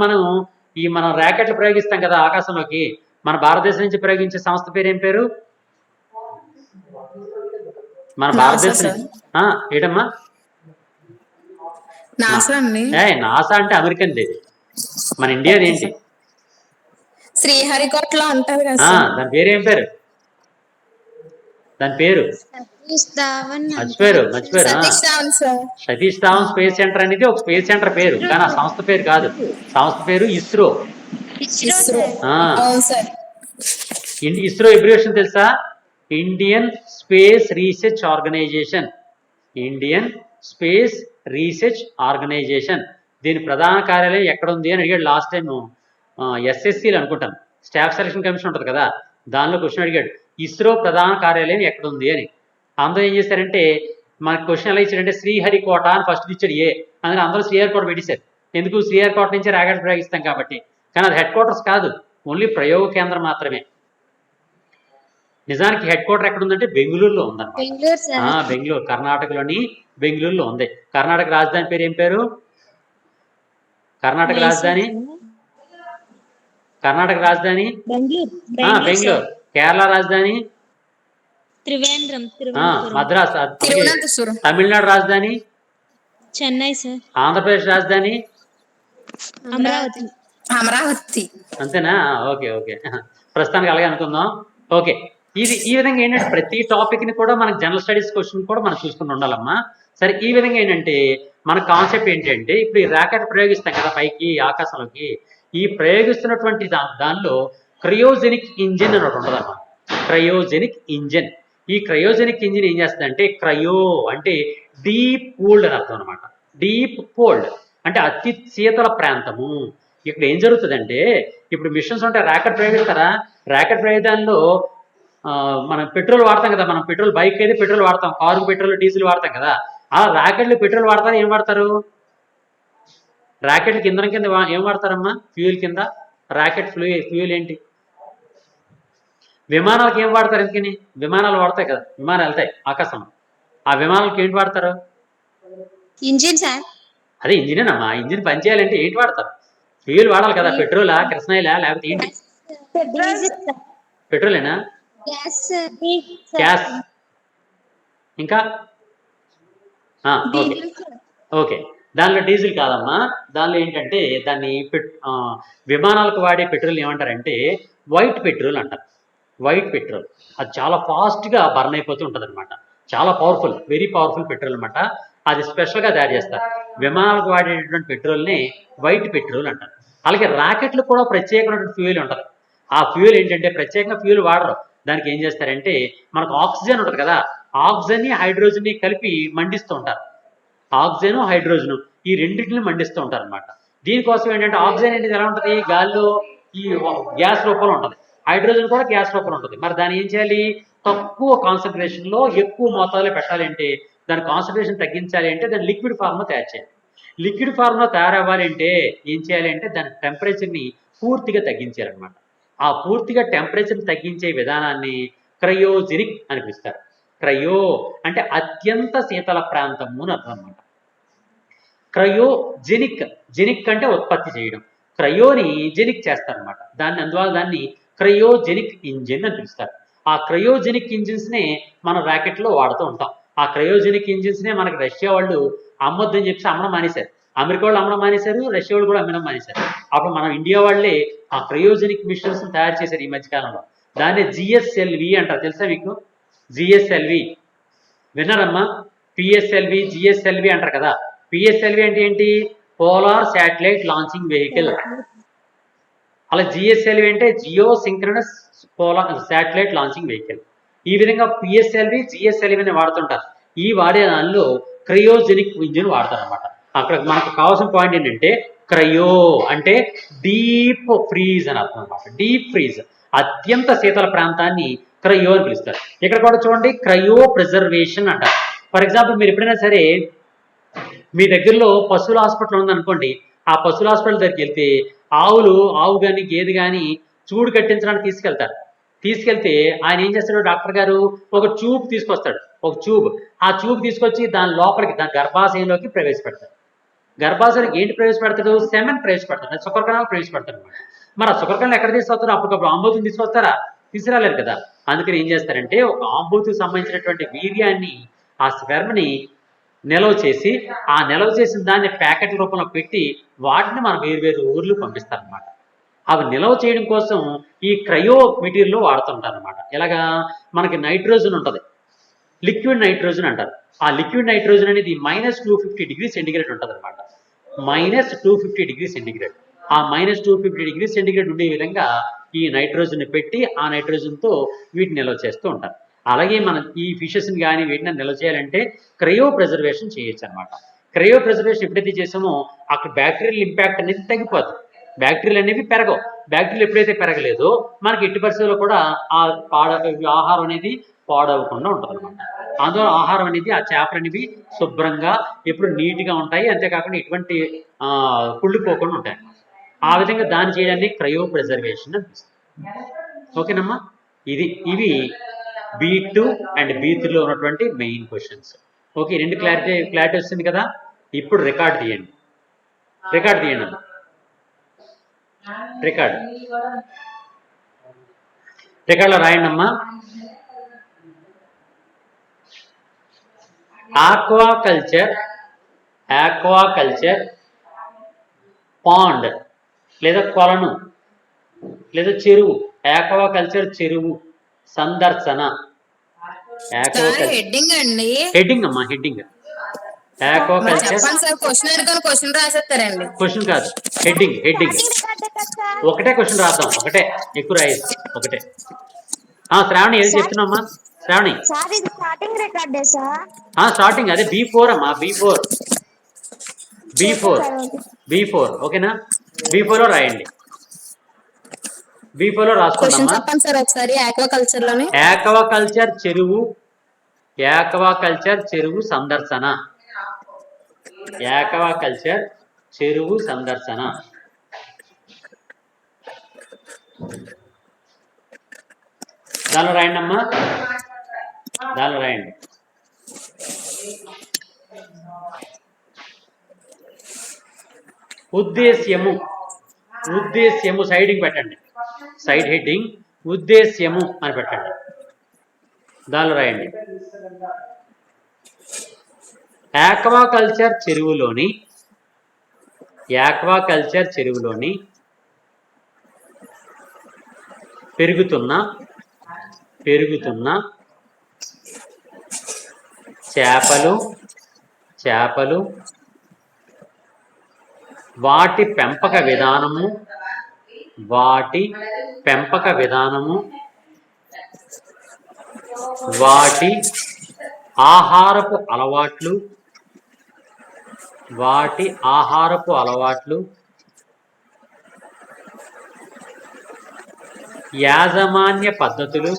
మనం ర్యాకెట్లు ప్రయోగిస్తాం కదా ఆకాశంలోకి. మన భారతదేశం నుంచి ప్రయోగించే సంస్థ పేరు ఏం పేరు? మన భారతదేశం ఏంటమ్మా? నాసా అంటే అమెరికన్ దేది, మన ఇండియాది ఏంటి? శ్రీహరికోటలో ఉంటది కదా. దాని పేరు ఏం పేరు? దాని పేరు మర్చిపోయారు. సతీష్ ధావన్ స్పేస్ సెంటర్ అనేది ఒక స్పేస్ సెంటర్ పేరు, కానీ ఆ సంస్థ పేరు కాదు. సంస్థ పేరు ఇస్రో. ఇస్రో ఇస్రో సార్. అవును సార్. ఇస్రో అబ్రివేషన్ తెలుసా? Indian Space Research Organisation. Indian Space Research Organisation. దీని ప్రధాన కార్యాలయం ఎక్కడ ఉంది అని అడిగాడు లాస్ట్ టైం ఎస్ఎస్సీలు అనుకుంటాను, స్టాఫ్ సెలక్షన్ కమిషన్ ఉంటుంది కదా, దానిలో క్వశ్చన్ అడిగాడు ఇస్రో ప్రధాన కార్యాలయం ఎక్కడ ఉంది అని. అందరూ ఏం చేశారంటే మనకు క్వశ్చన్ ఎలా ఇచ్చాడంటే శ్రీహరికోట అని ఫస్ట్ ఇచ్చాడు ఏ, అందులో అందరూ శ్రీహరికోట పెట్టేశారు. ఎందుకు? శ్రీహరికోట నుంచి రాకెట్ ప్రయోగిస్తాం కాబట్టి. కానీ అది హెడ్ క్వార్టర్స్ కాదు, ఓన్లీ ప్రయోగ కేంద్రం మాత్రమే. నిజానికి హెడ్ క్వార్టర్ ఎక్కడ ఉందంటే బెంగళూరులో ఉందన్నమాట. బెంగళూరు సార్. బెంగళూరు, కర్ణాటకలోని బెంగళూరులో ఉంది. కర్ణాటక రాజధాని పేరు ఏం పేరు? కర్ణాటక రాజధాని బెంగళూరు. కేరళ రాజధాని త్రివేంద్రం. మద్రాస్. తిరువనంతపురం. తమిళనాడు రాజధాని చెన్నై సార్. ఆంధ్రప్రదేశ్ రాజధాని అమరావతి. అంతేనా? ఓకే ఓకే, ప్రస్తుతానికి అలాగే అనుకుందాం. ఓకే, ఇది ఈ విధంగా ఏంటంటే ప్రతి టాపిక్ ని కూడా మనకి జనరల్ స్టడీస్ క్వశ్చన్ కూడా మనం చూసుకుని ఉండాలమ్మా. సరే, ఈ విధంగా ఏంటంటే మన కాన్సెప్ట్ ఏంటంటే ఇప్పుడు ఈ రాకెట్ ప్రయోగిస్తాం కదా పైకి ఆకాశంలోకి, ఈ ప్రయోగిస్తున్నటువంటి దానిలో క్రయోజెనిక్ ఇంజిన్ అని ఒకటి ఉంటుంది అన్నమాట. Cryogenic engine. ఈ క్రయోజెనిక్ ఇంజిన్ ఏం చేస్తుందంటే క్రయో అంటే డీప్ కోల్డ్ అని అర్థం అనమాట. డీప్ కోల్డ్ అంటే అతి శీతల ప్రాంతము. ఇక్కడ ఏం జరుగుతుందంటే ఇప్పుడు మిషన్స్ ఉంటాయి, రాకెట్ ప్రయోగిస్తారా, రాకెట్ ప్రయోగాల్లో మనం పెట్రోల్ వాడతాం కదా, మనం పెట్రోల్ బైక్ అయితే పెట్రోల్ వాడతాం, కారుకు పెట్రోల్ డీజిల్ వాడతాం కదా, ఆ రాకెట్లు పెట్రోల్ వాడతారు. ఏం వాడతారు? రాకెట్లకి ఇంధనం కింద ఏం వాడతారమ్మా? ఫ్యూయల్ కింద. రాకెట్ ఫ్యూయల్ ఏంటి? విమానాలకు ఏం వాడతారు? ఎందుకని? విమానాలు వాడతాయి కదా, విమానాలు వెళ్తాయి ఆకాశం, ఆ విమానాలకు ఏంటి వాడతారు? Engine sir. అదే ఇంజినేనమ్మా. ఇంజిన్ పనిచేయాలంటే ఏంటి వాడతారు? ఫ్యూయల్ వాడాలి కదా, పెట్రోలా, కిరసనాయిలా, లేకపోతే ఏంటి? పెట్రోలేనా? గ్యాస్. ఇంకా ఓకే ఓకే, దానిలో డీజిల్ కాదమ్మా. దానిలో ఏంటంటే దాన్ని విమానాలకు వాడే పెట్రోల్ ఏమంటారంటే వైట్ పెట్రోల్ అంటారు. వైట్ పెట్రోల్ అది చాలా ఫాస్ట్గా బర్న్ అయిపోతూ ఉంటుంది అనమాట. చాలా పవర్ఫుల్, వెరీ పవర్ఫుల్ పెట్రోల్ అనమాట. అది స్పెషల్గా తయారు చేస్తారు. విమానాలకు వాడేటటువంటి పెట్రోల్ని వైట్ పెట్రోల్ అంటారు. అలాగే రాకెట్లు కూడా ప్రత్యేకమైనటువంటి ఫ్యూయల్ ఉంటుంది. ఆ ఫ్యూయల్ ఏంటంటే ప్రత్యేకంగా ఫ్యూయల్ వాడరు. దానికి ఏం చేస్తారంటే మనకు ఆక్సిజన్ ఉంటుంది కదా, ఆక్సిజన్ని హైడ్రోజన్ని కలిపి మండిస్తూ ఉంటారు. ఆక్సిజన్ హైడ్రోజన్ ఈ రెండింటిని మండిస్తూ ఉంటారు అనమాట. దీనికోసం ఏంటంటే ఆక్సిజన్ అనేది ఎలా ఉంటుంది? గాల్లో ఈ గ్యాస్ రూపంలో ఉంటుంది, హైడ్రోజన్ కూడా గ్యాస్ రూపంలో ఉంటుంది. మరి దాన్ని ఏం చేయాలి? తక్కువ కాన్సన్ట్రేషన్లో ఎక్కువ మోతాదులో పెట్టాలి అంటే, దాని కాన్సన్ట్రేషన్ తగ్గించాలి అంటే దాన్ని లిక్విడ్ ఫార్మ్లో తయారు చేయాలి. లిక్విడ్ ఫార్మ్లో తయారవ్వాలి అంటే ఏం చేయాలి అంటే దాని టెంపరేచర్ని పూర్తిగా తగ్గించాలన్నమాట. ఆ పూర్తిగా టెంపరేచర్ని తగ్గించే విధానాన్ని క్రయోజెనిక్ అని పిలుస్తారు. క్రయో అంటే అత్యంత శీతల ప్రాంతము అని అర్థం అన్నమాట. క్రయోజెనిక్, జెనిక్ అంటే ఉత్పత్తి చేయడం, క్రయోని జెనిక్ చేస్తారనమాట. అందువల్ల దాన్ని క్రయోజెనిక్ ఇంజిన్ అని పిలుస్తారు. ఆ క్రయోజెనిక్ ఇంజిన్స్నే మనం ర్యాకెట్లో వాడుతూ ఉంటాం. ఆ క్రయోజెనిక్ ఇంజిన్స్నే మనకి రష్యా వాళ్ళు అమ్మొద్దని చెప్పి అమ్మడం మానేశారు. అమెరికా వాళ్ళు అమ్మడం మానేశారు, రష్యా వాళ్ళు కూడా అమ్మడం మానేశారు. అప్పుడు మనం ఇండియా వాళ్ళే ఆ క్రయోజెనిక్ మిషన్స్ తయారు చేశారు ఈ మధ్యకాలంలో. దాన్ని జిఎస్ఎల్వి అంటారు. తెలుసా మీకు? జిఎస్ఎల్వి విన్నారమ్మా? పిఎస్ఎల్వి, జిఎస్ఎల్వి అంటారు కదా. పిఎస్ఎల్వి అంటే ఏంటి? Polar satellite launching vehicle. అలా జిఎస్ఎల్వి అంటే geosynchronous polar satellite launching vehicle. ఈ విధంగా పిఎస్ఎల్వి, జిఎస్ఎల్విని వాడుతుంటారు. ఈ వాడే దానిలో క్రయోజెనిక్ ఇంజిన్ వాడతారు అనమాట. అక్కడ మనకు కావాల్సిన పాయింట్ ఏంటంటే క్రయో అంటే డీప్ ఫ్రీజ్ అని అర్థం అనమాట. డీప్ ఫ్రీజ్ అత్యంత శీతల ప్రాంతాన్ని క్రయో అని పిలుస్తారు. ఇక్కడ కూడా చూడండి క్రయో ప్రిజర్వేషన్ అంటారు. ఫర్ ఎగ్జాంపుల్ మీరు ఎప్పుడైనా సరే మీ దగ్గరలో పశువుల హాస్పిటల్ ఉందనుకోండి, ఆ పశువుల హాస్పిటల్ దగ్గరికి వెళ్తే ఆవు కానీ గేదె కానీ చూడు కట్టించడానికి తీసుకెళ్తే ఆయన ఏం చేస్తాడు? డాక్టర్ గారు ఒక ట్యూబ్ తీసుకొస్తాడు, ఒక ట్యూబ్. ఆ ట్యూబ్ తీసుకొచ్చి దాని లోపలికి, దాని గర్భాశయంలోకి ప్రవేశపెడతాడు. గర్భాశయానికి ఏంటి ప్రవేశపెడతాడు? సెమెన్ ప్రవేశపెడతాడు, శుక్రకణాలు ప్రవేశపెడతాడు అనమాట. మరి ఆ శుక్రకణాలు ఎక్కడ తీసుకొస్తారు? అప్పటికప్పుడు ఆంబోతుని తీసుకొస్తారా? తీసుకురాలేరు కదా. అందుకని ఏం చేస్తారంటే ఒక ఆంబోతుకు సంబంధించినటువంటి వీర్యాన్ని, ఆ స్పెర్మ్ని నిల్వ చేసి, ఆ నిల్వ చేసిన దాన్ని ప్యాకెట్ల రూపంలో పెట్టి వాటిని మనం వేరు ఊర్లు పంపిస్తారనమాట. అవి నిల్వ చేయడం కోసం ఈ క్రయో మెటీరియల్ వాడుతుంటారు అనమాట. ఎలాగా? మనకి నైట్రోజన్ ఉంటుంది, లిక్విడ్ నైట్రోజన్ అంటారు. ఆ లిక్విడ్ నైట్రోజన్ అనేది -250 డిగ్రీ సెంటిగ్రేడ్ ఉంటుంది అనమాట. -250 డిగ్రీ సెంటిగ్రేడ్. ఆ -250 ° C ఉండే విధంగా ఈ నైట్రోజన్ పెట్టి ఆ నైట్రోజన్తో వీటిని నిల్వ చేస్తూ ఉంటారు. అలాగే మనం ఈ ఫిషెస్ని కానీ వీటిని నిల్వ చేయాలంటే క్రయో ప్రిజర్వేషన్ చేయొచ్చు అనమాట. క్రయో ప్రిజర్వేషన్ ఎప్పుడైతే చేసామో అక్కడ బ్యాక్టీరియల్ ఇంపాక్ట్ అనేది తగ్గిపోతుంది. బ్యాక్టీరియల్ అనేవి పెరగవు. బ్యాక్టీరియల్ ఎప్పుడైతే పెరగలేదో మనకి ఎట్టి పరిస్థితుల్లో కూడా ఆ ఆహారం అనేది పాడవకుండా ఉంటుంది అనమాట. అందులో ఆహారం అనేది ఆ చేపలు అనేవి శుభ్రంగా ఎప్పుడు నీట్గా ఉంటాయి. అంతేకాకుండా ఎటువంటి కుళ్ళిపోకుండా ఉంటాయి. ఆ విధంగా దాన్ని చేయడాన్ని క్రయో ప్రిజర్వేషన్ అని పిలుస్తుంది. ఓకేనమ్మా, ఇవి B2 అండ్ B3లో ఉన్నటువంటి మెయిన్ క్వశ్చన్స్. ఓకే, రెండు క్లారిటీ వస్తుంది కదా. ఇప్పుడు రికార్డ్ తీయండి అమ్మా. రికార్డులో రాయండి అమ్మా. ఆక్వాకల్చర్ పాండ్ లేదా కొలను లేదా చెరువు, ఆక్వాకల్చర్ చెరువు సందర్శన. హెడ్డింగ్ అండి. హెడ్డింగ్ అమ్మా, హెడ్డింగ్. ఆక్వాకల్చర్ క్వశ్చన్ రాసేస్తారండి. క్వశ్చన్ కాదు, హెడ్డింగ్. ఒకటే క్వశ్చన్ రాద్దాం, ఒకటే, ఎక్కువ రాయదు, ఒకటే. శ్రావణి ఏది చెప్తున్నామ్మా? శ్రావణి స్టార్టింగ్ అదే B4 అమ్మా, B4 ఓకేనా. B4లో రాయండి. B4లో రాసుకుందామా. ఆక్వాకల్చర్ చెరువు సందర్శన. ఆక్వాకల్చర్ చెరువు సందర్శన. దానిలో రాయండి అమ్మా, దానిలో రాయండి. ఉద్దేశ్యము సైడింగ్ పెట్టండి, సైడ్ హెడ్డింగ్ ఉద్దేశ్యము అని పెట్టండి. దానిలో రాయండి. ఆక్వాకల్చర్ చెరువులోని పెరుగుతున్న చేపలు వాటి పెంపక విధానము, వాటి ఆహారపు అలవాట్లు, యాజమాన్య పద్ధతులు,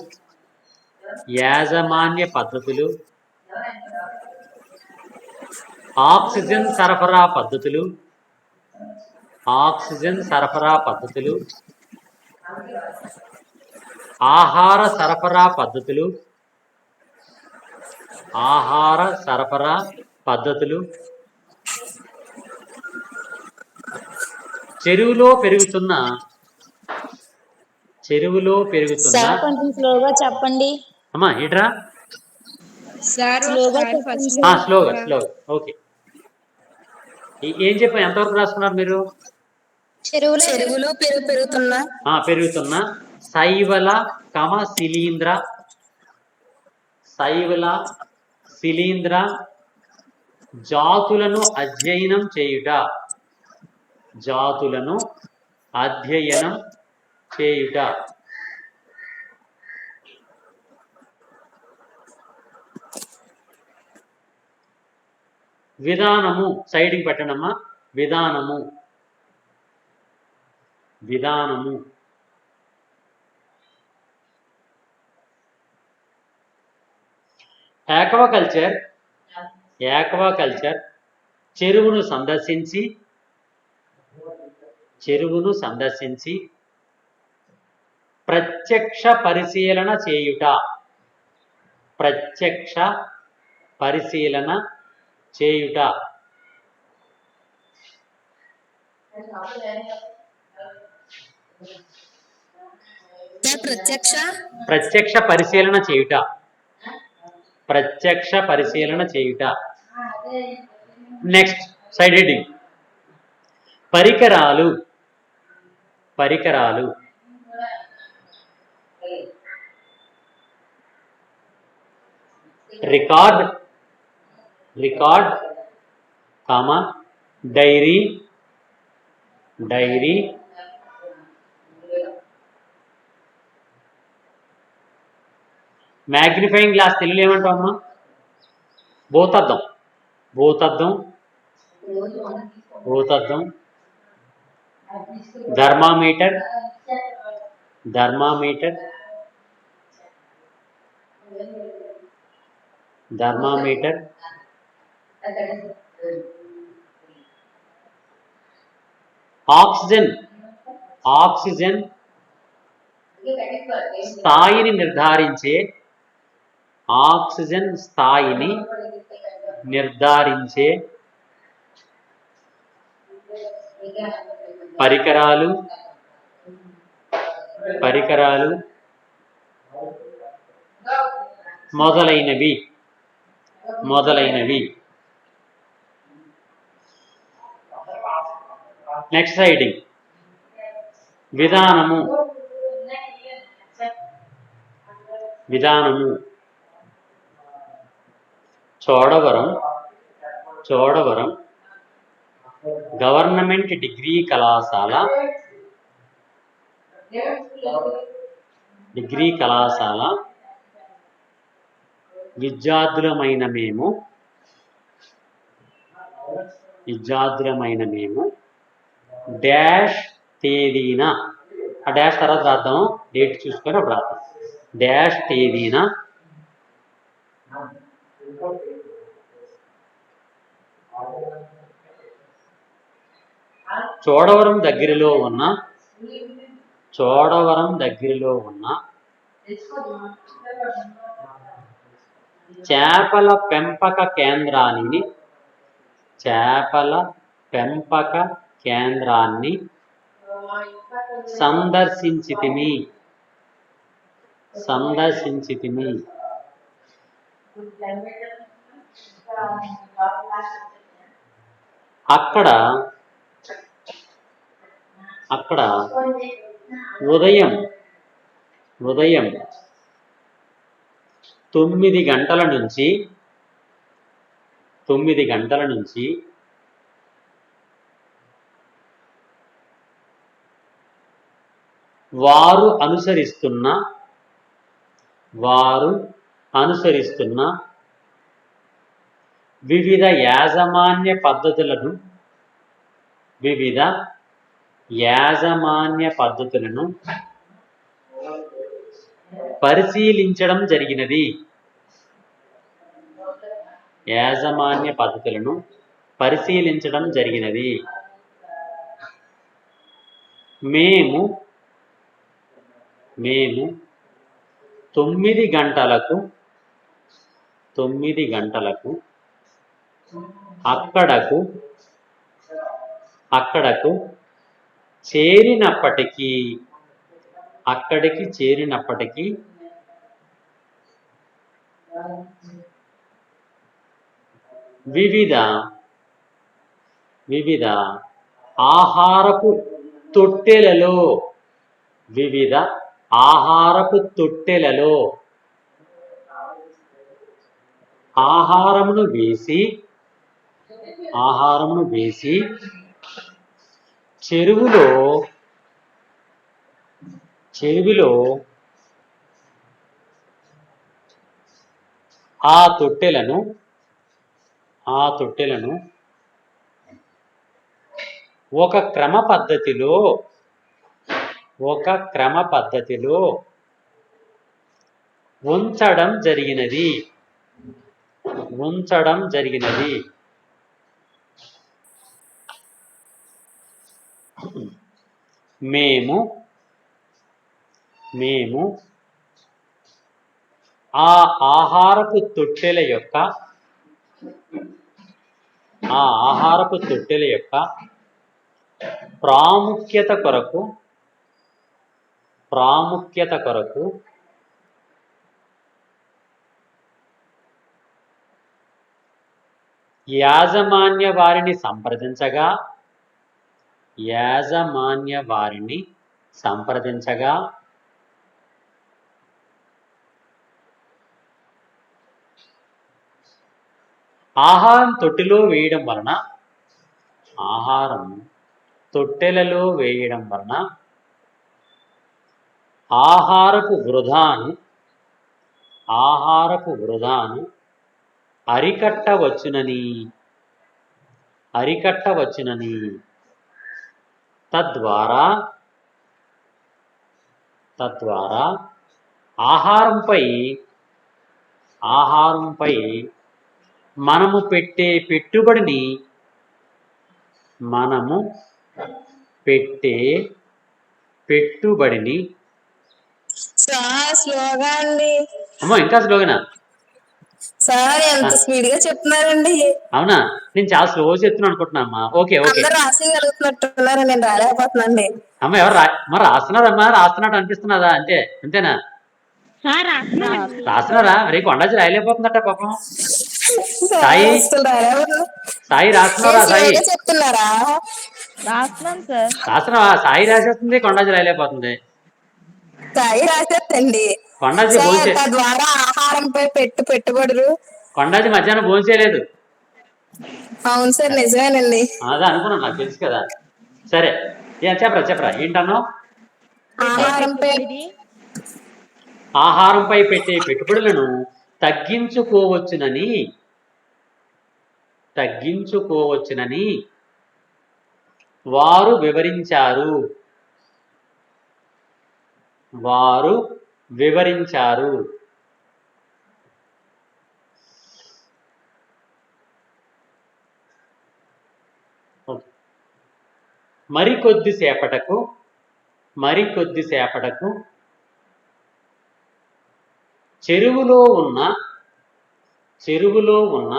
ఆక్సిజన్ సరఫరా పద్ధతులు, ఆహార సరఫరా పద్ధతులు, చెరువులో పెరుగుతున్న స్లోగా చెప్పండి అమ్మా. ఏంట్రా స్లోగా. ఓకే, ఏం చెప్పాను, ఎంతవరకు రాసుకున్నారు మీరు? చెరువులో పెరుగుతున్న శైవల శిలీంద్ర జాతులను అధ్యయనం చేయుట. విధానము సైడింగ్ పెట్టండమ్మా. విధానము ఆక్వాకల్చర్ చెరువును సందర్శించి ప్రత్యక్ష పరిశీలన చేయుట. ప్రత్యక్ష పరిశీలన చేయుట. నెక్స్ట్ సైడ్ హెడ్డింగ్ పరికరాలు. Record, diary, diary, magnifying glass తెలుగులో ఏమంటాం అమ్మా? భూతద్దం, భూతద్దం, భూతద్దం, thermometer, thermometer, thermometer, oxygen, oxygen స్థాయిని నిర్ధారించే, ఆక్సిజన్ స్థాయిని నిర్ధారించే పరికరాలు, పరికరాలు మొదలైనవి, మొదలైనవి. నెక్స్ట్ రైడింగ్ విధానము, విధానము చోడవరం, చోడవరం గవర్నమెంట్ డిగ్రీ కళాశాల, డిగ్రీ కళాశాల విద్యార్థులమైన మేము, విద్యార్థులమైన మేము డాష్ తేదీన, ఆ డాష్ తర్వాత రాద్దాం, డేట్ చూసుకొని అప్పుడు రాద్దాం. డాష్ తేదీన చోడవరం దగ్గరలో ఉన్న, చోడవరం దగ్గరలో ఉన్న చేపల పెంపక కేంద్రాన్ని, చేపల పెంపక కేంద్రాన్ని సందర్శించితిమి, సందర్శించితిమి. అక్కడ, అక్కడ ఉదయం, ఉదయం 9 గంటల నుంచి, 9 గంటల నుంచి వారు అనుసరిస్తున్న, వారు అనుసరిస్తున్న వివిధ యాజమాన్య పద్ధతులను, వివిధ యాజమాన్య పద్ధతులను పరిశీలించడం జరిగినది, యాజమాన్య పద్ధతులను పరిశీలించడం జరిగినది. మేము, మేము 9 గంటలకు, 9 గంటలకు అక్కడకు, అక్కడకు చేరినప్పటికీ, అక్కడికి చేరినప్పటికీ వివిధ, వివిధ ఆహారపు తొట్టెలలో, వివిధ ఆహారపు తొట్టెలలో ఆహారమును వేసి, ఆహారమును వేసి చెరువులో, చెరువులో ఆ తొట్టెలను, ఆ తొట్టెలను ఒక క్రమ పద్ధతిలో, ఒక క్రమ పద్ధతిలో ఉంచడం జరిగినది, ఉంచడం జరిగినది. మేము, మేము ఆ ఆహారపు తొట్టెల యొక్క, ఆ ఆహారపు తొట్టెల యొక్క ప్రాముఖ్యత కొరకు, ప్రాముఖ్యత కొరకు యాజమాన్య వారిని సంప్రదించగా, యాజమాన్య వారిని సంప్రదించగా ఆహారం తొట్టిలో వేయడం వలన, ఆహారం తొట్టెలలో వేయడం వలన ఆహారపు వృధాను అరికట్టవచ్చునని తద్వారా ఆహారంపై మనము పెట్టే పెట్టుబడిని సార్ స్లోగా అండి. అమ్మో ఇంకా స్లోగనా? సార్ ఎంత స్పీడ్ గా చెప్తున్నారండి. అవునా, నేను చాలా స్లో చెప్తున్నాను అనుకుంటున్నా అమ్మా. ఓకే అందరు రాసేయగలుగుతున్నట్టున్నారు, నేను రాలేకపోతున్నాండి. అమ్మ ఎవరు మరి రాస్తున్నారమ్మా? రాస్తున్నట్టు అనిపిస్తున్నదా? అంతేనా? రాస్తున్నారా? మరి కొండాచి రాయలేకపోతుందట పాపం. సాయి రాస్తున్నారా? సాయి చెప్తున్నారా? రాస్తున్నావా? సాయి రాసేస్తుంది, కొండాచి రాయలేకపోతుంది. సాయి రాసేస్తండి. కొండాచి భోంచే తద్వారా ఆహారంపై పెట్టుబడులు. కొండాచి మధ్యాహ్నం భోంచేయలేదు. అవును సార్, నిజమేనండి. అదే అనుకున్నాను, నాకు తెలుసు కదా. సరే చెప్పరా ఏంటన్నావు? ఆహారంపై పెట్టే పెట్టుబడులను తగ్గించుకోవచ్చునని వారు వివరించారు. మరికొద్దిసేపటకు చెరువులో ఉన్న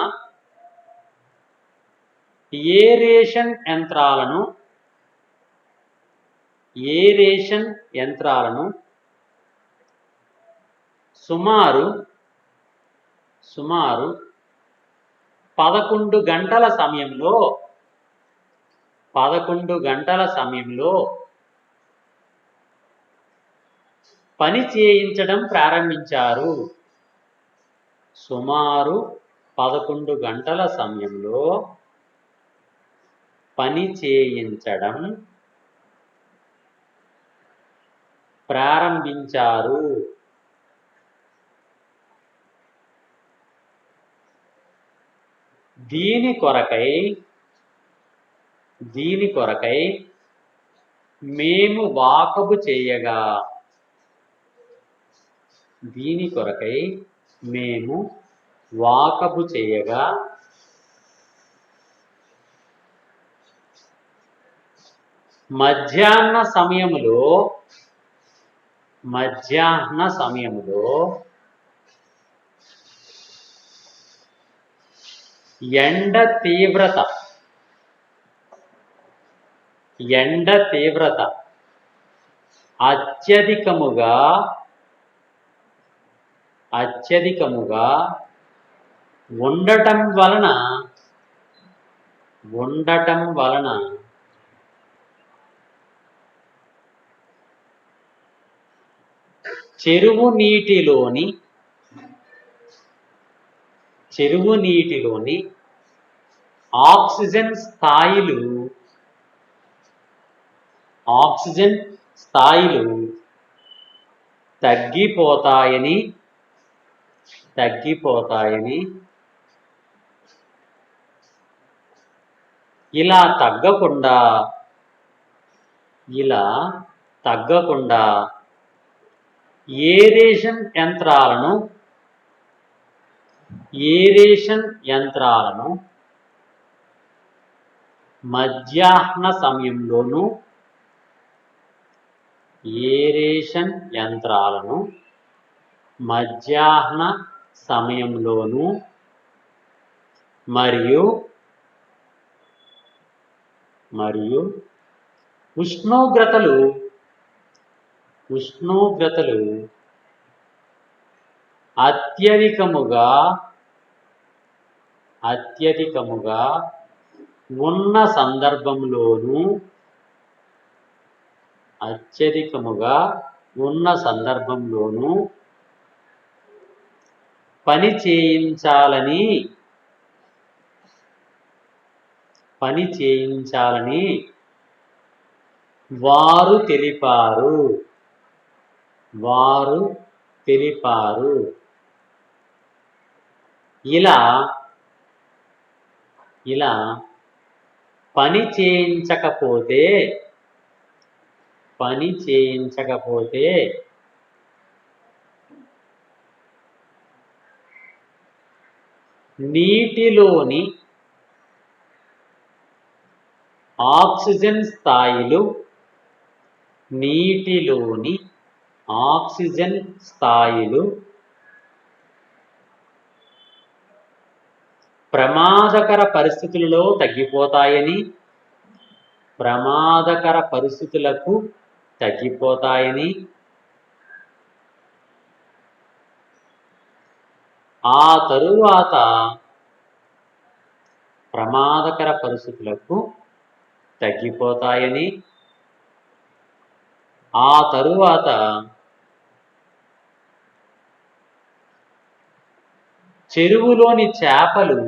ఏరేషన్ యంత్రాలను సుమారు 11 గంటల సమయంలో పని చేయించడం ప్రారంభించారు. సుమారు 11 గంటల సమయంలో పని చేయించడం ప్రారంభించారు. దీని కొరకై మేము వాకబు చేయగా మధ్యాహ్న సమయములో ఎండ తీవ్రత అత్యధికముగా ఉండటం వలన చెరువు నీటిలోని ఆక్సిజన్ స్థాయిలు తగ్గిపోతాయని ఇలా తగ్గకుండా ఏరేషన్ యంత్రాలను మధ్యాహ్న సమయంలోను మరియు ఉష్ణోగ్రతలు అత్యధికముగా ఉన్న సందర్భంలోను పని చేయించాలని వారు తెలిపారు. వారు తెలిపారు. ఇలా ఇలా పని చేయించకపోతే నీటిలోని ఆక్సిజన్ స్థాయిలు ప్రమాదకర పరిస్థితులకు తగ్గిపోతాయని ఆ తరువాత చెరువులోని చేపలు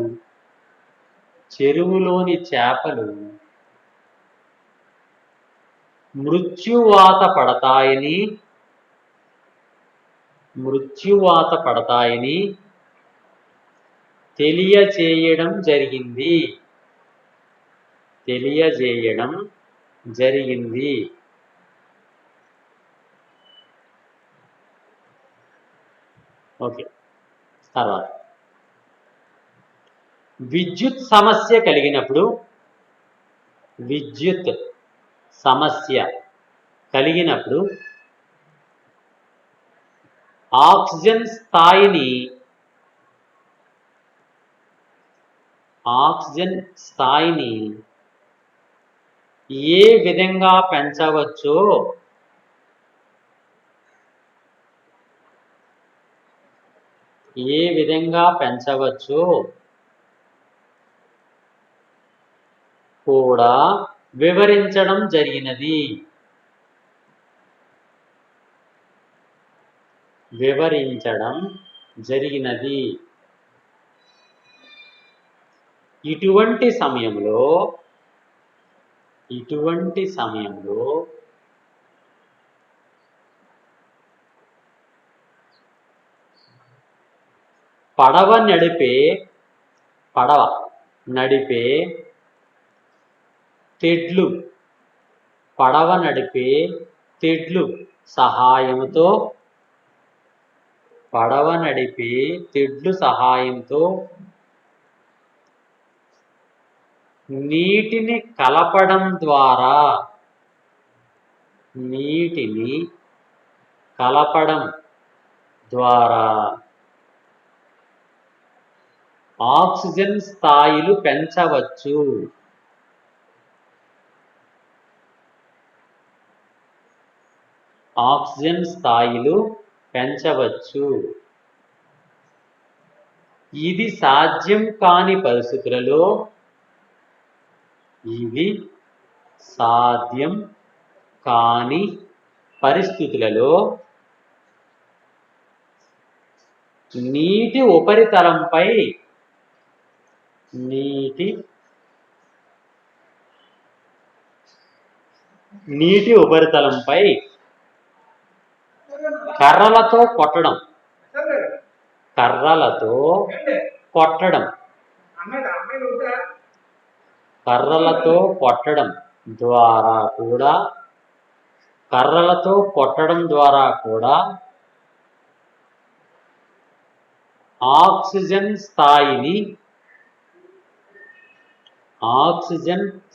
మృత్యువాత పడతాయని తెలియజేయడం జరిగింది. ఓకే, తర్వాత విద్యుత్ సమస్య కలిగినప్పుడు ఆక్సిజన్ స్థాయిని ఏ విధంగా పెంచవచ్చో కూడా వివరించడం జరిగినది. ఇటువంటి సమయంలో పడవ నడిపే తెడ్లు సహాయంతో నీటిని కలపడం ద్వారా ఆక్సిజన్ స్థాయిలు పెంచవచ్చు. ఇది సాధ్యం కాని పరిస్థితులలో నీటి ఉపరితలంపై కర్రలతో కొట్టడం ద్వారా కూడా ఆక్సిజన్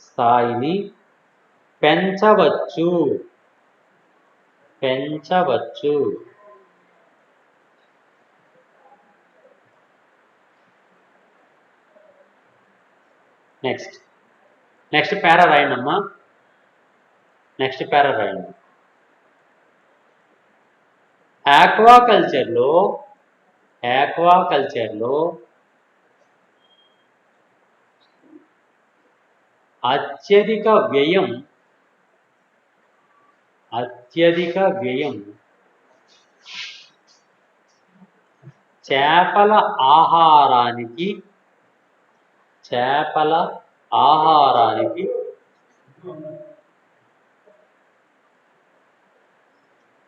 స్థాయిని పెంచవచ్చు. నెక్స్ట్ పారా రాయండి అమ్మా. ఆక్వాకల్చర్లో అత్యధిక వ్యయం చేపల ఆహారానికి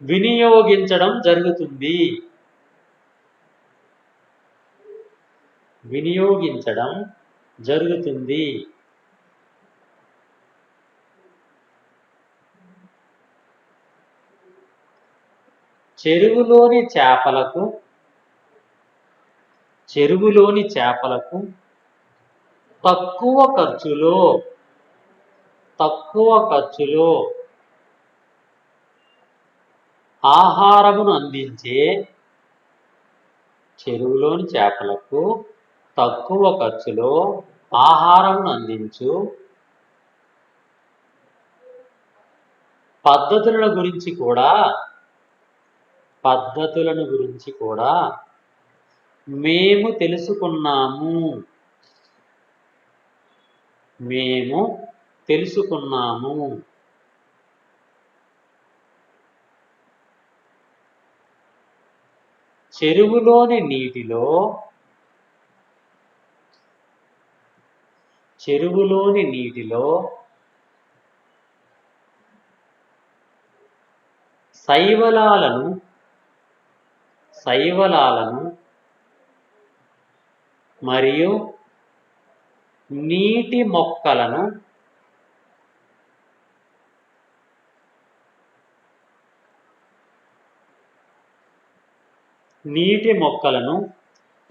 వినియోగించడం జరుగుతుంది. వినియోగించడం జరుగుతుంది. చెరువులోని చేపలకు తక్కువ ఖర్చులో ఆహారమును అందించే చెరువులోని చేపలకు తక్కువ ఖర్చులో ఆహారమును అందించు పద్ధతులను గురించి కూడా మేము తెలుసుకున్నాము. చెరువులోని నీటిలో శైవలాలను మరియు నీటి మొక్కలను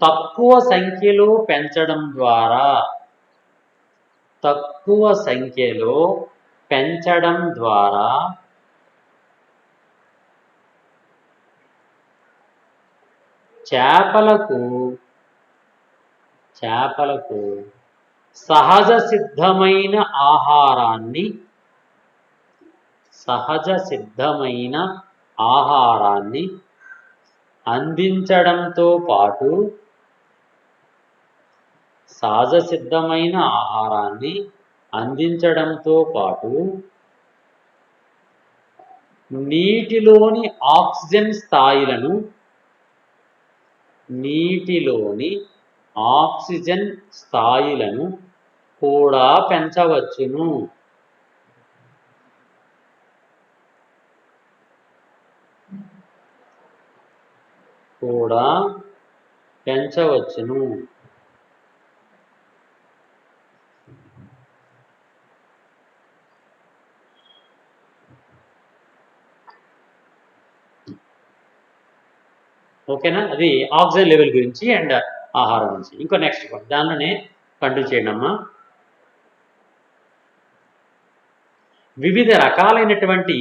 తక్కువ సంఖ్యలో పెంచడం ద్వారా చేపలకు సహజ సిద్ధమైన ఆహారాన్ని అందించడంతో పాటు నీటిలోని ఆక్సిజన్ స్థాయిలను కూడా పెంచవచ్చును. ఓకేనా? అది ఆక్సిజన్ లెవెల్ గురించి అండ్ ఆహారం గురించి. ఇంకో నెక్స్ట్ దానిలోనే కంటిన్యూ చేయండి అమ్మా. వివిధ రకాలైనటువంటి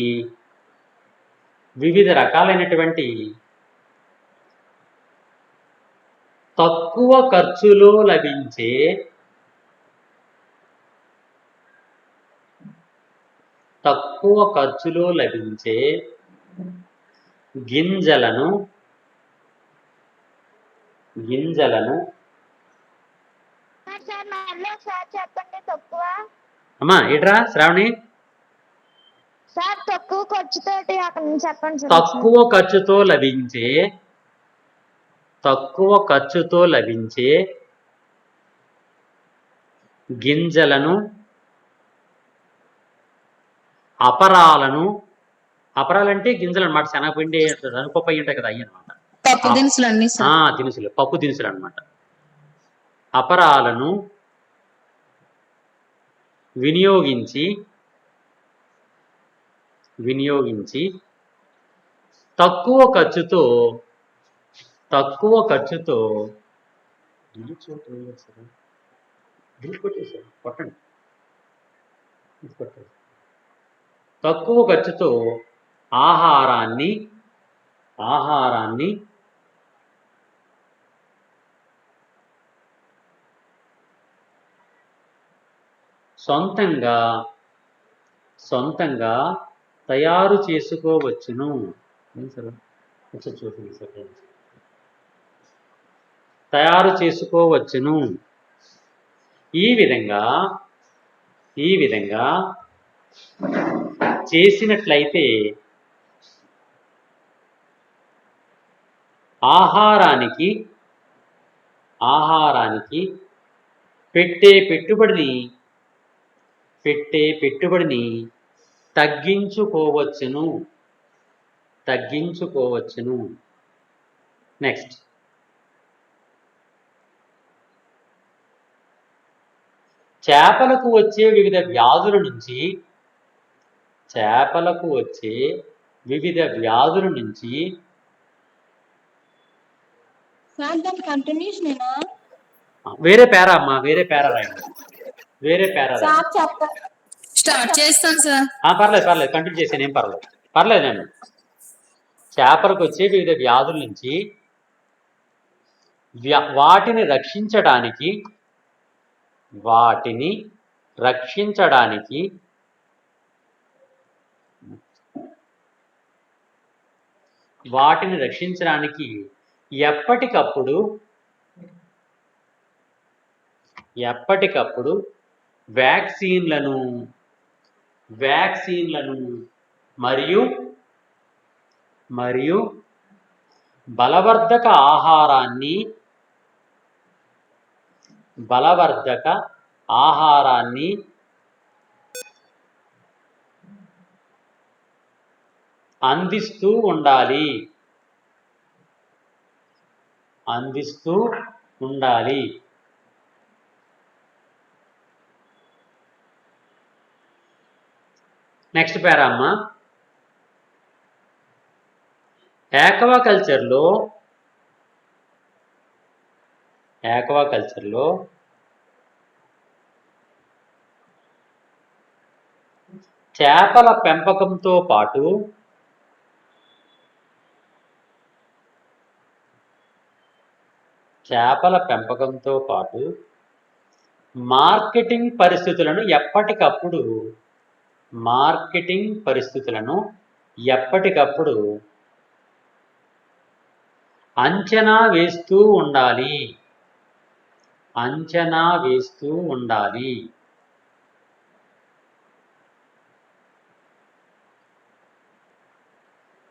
తక్కువ ఖర్చులో లభించే గింజలను అమ్మా ఏట్రా శ్రావణి, తక్కువ ఖర్చుతో లభించే గింజలను, అపరాలంటే గింజలు అనమాట. శనగపిండి, శనగపప్పు అయి ఉంటాయి కదా, అయ్యి అనమాట. పప్పు దినుసులు అనమాట. అపరాలను వినియోగించి తక్కువ ఖర్చుతో ఆహారాన్ని సొంతంగా తయారు చేసుకోవచ్చును. ఈ విధంగా చేసినట్లయితే ఆహారానికి పెట్టే పెట్టుబడిని తగ్గించుకోవచ్చును. తగ్గించుకోవచ్చును. నెక్స్ట్, చేపలకు వచ్చే వివిధ వ్యాధుల నుంచి సార్ దాని కంటిన్యూషన్ వేరే పేరా అమ్మా, వేరే పేరా రాయండి, వేరే పేరా రాయండి. సార్ చెప్తారు. స్టార్ట్ చేస్తాను సార్. పర్లేదు కంటిన్యూ చేసాను, ఏం పర్లేదు నేను. చేపలకు వచ్చే వివిధ వ్యాధుల నుంచి వాటిని రక్షించడానికి ఎప్పటికప్పుడు వ్యాక్సిన్లను మరియు బలవర్ధక ఆహారాన్ని అందిస్తూ ఉండాలి. నెక్స్ట్ పేరా అమ్మా, ఆక్వాకల్చర్లో చేపల పెంపకంతో పాటు మార్కెటింగ్ పరిస్థితులను ఎప్పటికప్పుడు అంచనా వేస్తూ ఉండాలి.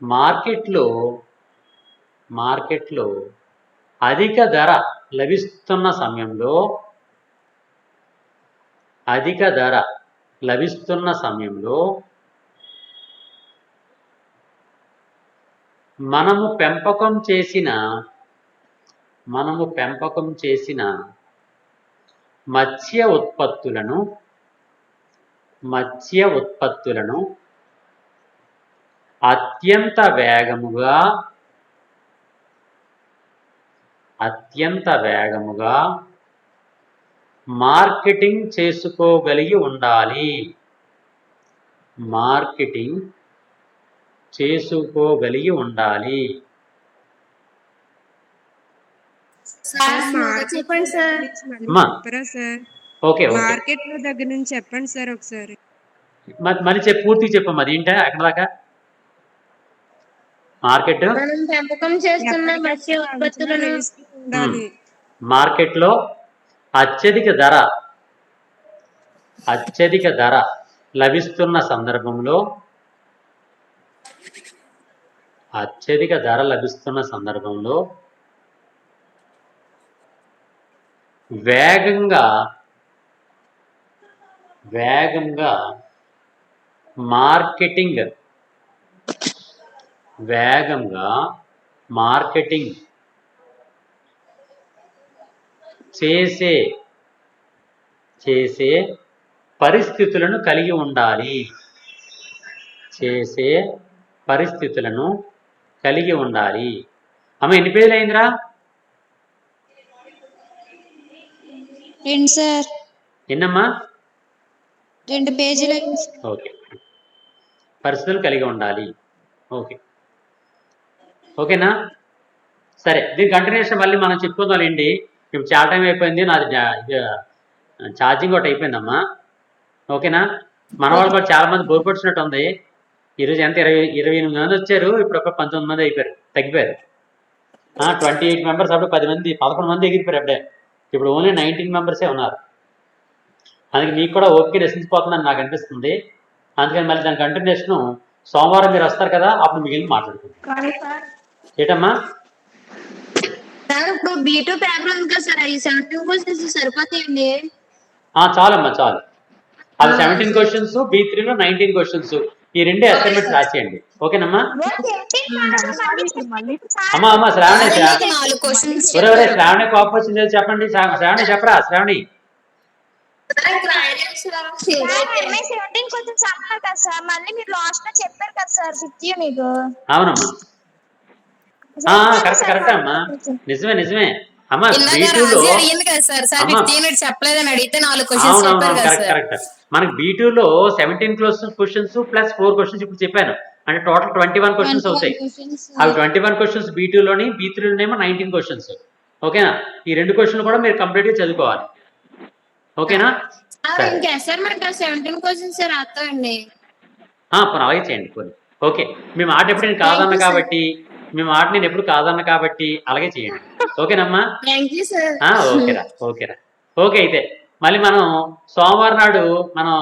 మార్కెట్లో అధిక ధర లభిస్తున్న సమయంలో మనము పెంపకం చేసిన మత్స్య ఉత్పత్తులను అత్యంత వేగముగా మార్కెటింగ్ చేసుకోగలిగి ఉండాలి. చెప్పండి సార్. ఓకే, మార్కెట్ లో దగ్గర నుంచి చెప్పండి సార్ ఒకసారి. మళ్ళీ పూర్తి చెప్పమ్మా, అది ఏంటా అక్కడ దాకా? మార్కెట్ మనం పెంపకం చేస్తున్న మత్స్య ఉత్పత్తులను ఉండాలి. మార్కెట్లో అత్యధిక ధర లభిస్తున్న సందర్భంలో వేగంగా మార్కెటింగ్ చేసే పరిస్థితులను కలిగి ఉండాలి. అమ్మ ఎన్ని పేజీలు అయిందిరా? సార్ ఎన్నమ్మా? 2 పేజీలు. ఓకే, పరిస్థితులు కలిగి ఉండాలి. ఓకేనా? సరే, దీని కంటిన్యూషన్ మళ్ళీ మనం చెప్పుకుందాంలేండి. ఇప్పుడు చాలా టైం అయిపోయింది, నాది ఛార్జింగ్ ఒకటి అయిపోయిందమ్మా. ఓకేనా? మన వాళ్ళు కూడా చాలా మంది బోర్పడిచినట్టు ఉంది. ఈరోజు ఎంత 28 మంది వచ్చారు, ఇప్పుడు ఒక 19 మంది అయిపోయారు, తగ్గిపోయారు. 28 మెంబర్స్, అప్పుడు 11 మంది ఎగిరిపోయారు అప్పుడే. ఇప్పుడు ఓన్లీ 19 మెంబర్సే ఉన్నారు. అందుకే మీకు కూడా ఓకే నశించిపోతుందని నాకు అనిపిస్తుంది. అందుకని మళ్ళీ దాని కంటిన్యూషన్ సోమవారం మీరు వస్తారు కదా, అప్పుడు మిగిలిన మాట్లాడుకుంటాం. ఏటమ్మా? సార్ ఇప్పుడు B2 పేపర్ ఉంది కదా సార్, ఈ 17 క్వశ్చన్స్ సరిపోతాయండి? చాలమ్మా, చాలు. అది 17 క్వశ్చన్స్, B3లో 19 క్వశ్చన్స్. ఈ 2 అసైన్మెంట్స్ రాసేయండి. ఓకేనమ్మా? అమ్మా శ్రావణి మీకు 4 క్వశ్చన్స్ ఒరే శ్రావణి కోపం వచ్చింది చెప్పండి. శ్రావణి చెప్పరా శ్రావణి? కొంచెం చెప్పాలి కదా సార్, మళ్ళీ మీరు లాస్ట్ లో చెప్పారు కదా సార్ 50 మీకు. అవునమ్మా, కరెక్ట్ అమ్మా, నిజమే అమ్మా. B2లో అడిగింది కదా సార్ 15 మినిట్స్ చెప్పలేదని అడిగితే 4 క్వశ్చన్స్ చెప్పారు కదా సార్. కరెక్ట్. మనకి B2లో 17 క్వశ్చన్స్ ప్లస్ 4 క్వశ్చన్స్ ఇప్పుడు చెప్పాను, అంటే టోటల్ 21 క్వశ్చన్స్ అవుతాయి. అవి 21 క్వశ్చన్స్ B2లోని, B3లోనేమో 19 క్వశ్చన్స్. ఓకేనా? ఈ 2 క్వశ్చన్లు కూడా మీరు కంప్లీట్ గా చదువుకోవాలి. ఓకేనా? ఇంకా అసైన్మెంట్ 17 క్వశ్చన్స్ రాస్తామండి. అలాగే చేయండి కొన్ని. ఓకే, మీ మాట ఎప్పుడు నేను కాదన్నా కాబట్టి, అలాగే చేయండి. ఓకేనమ్మా? ఓకేరా. ఓకే అయితే మళ్ళీ మనం సోమవారం నాడు మనం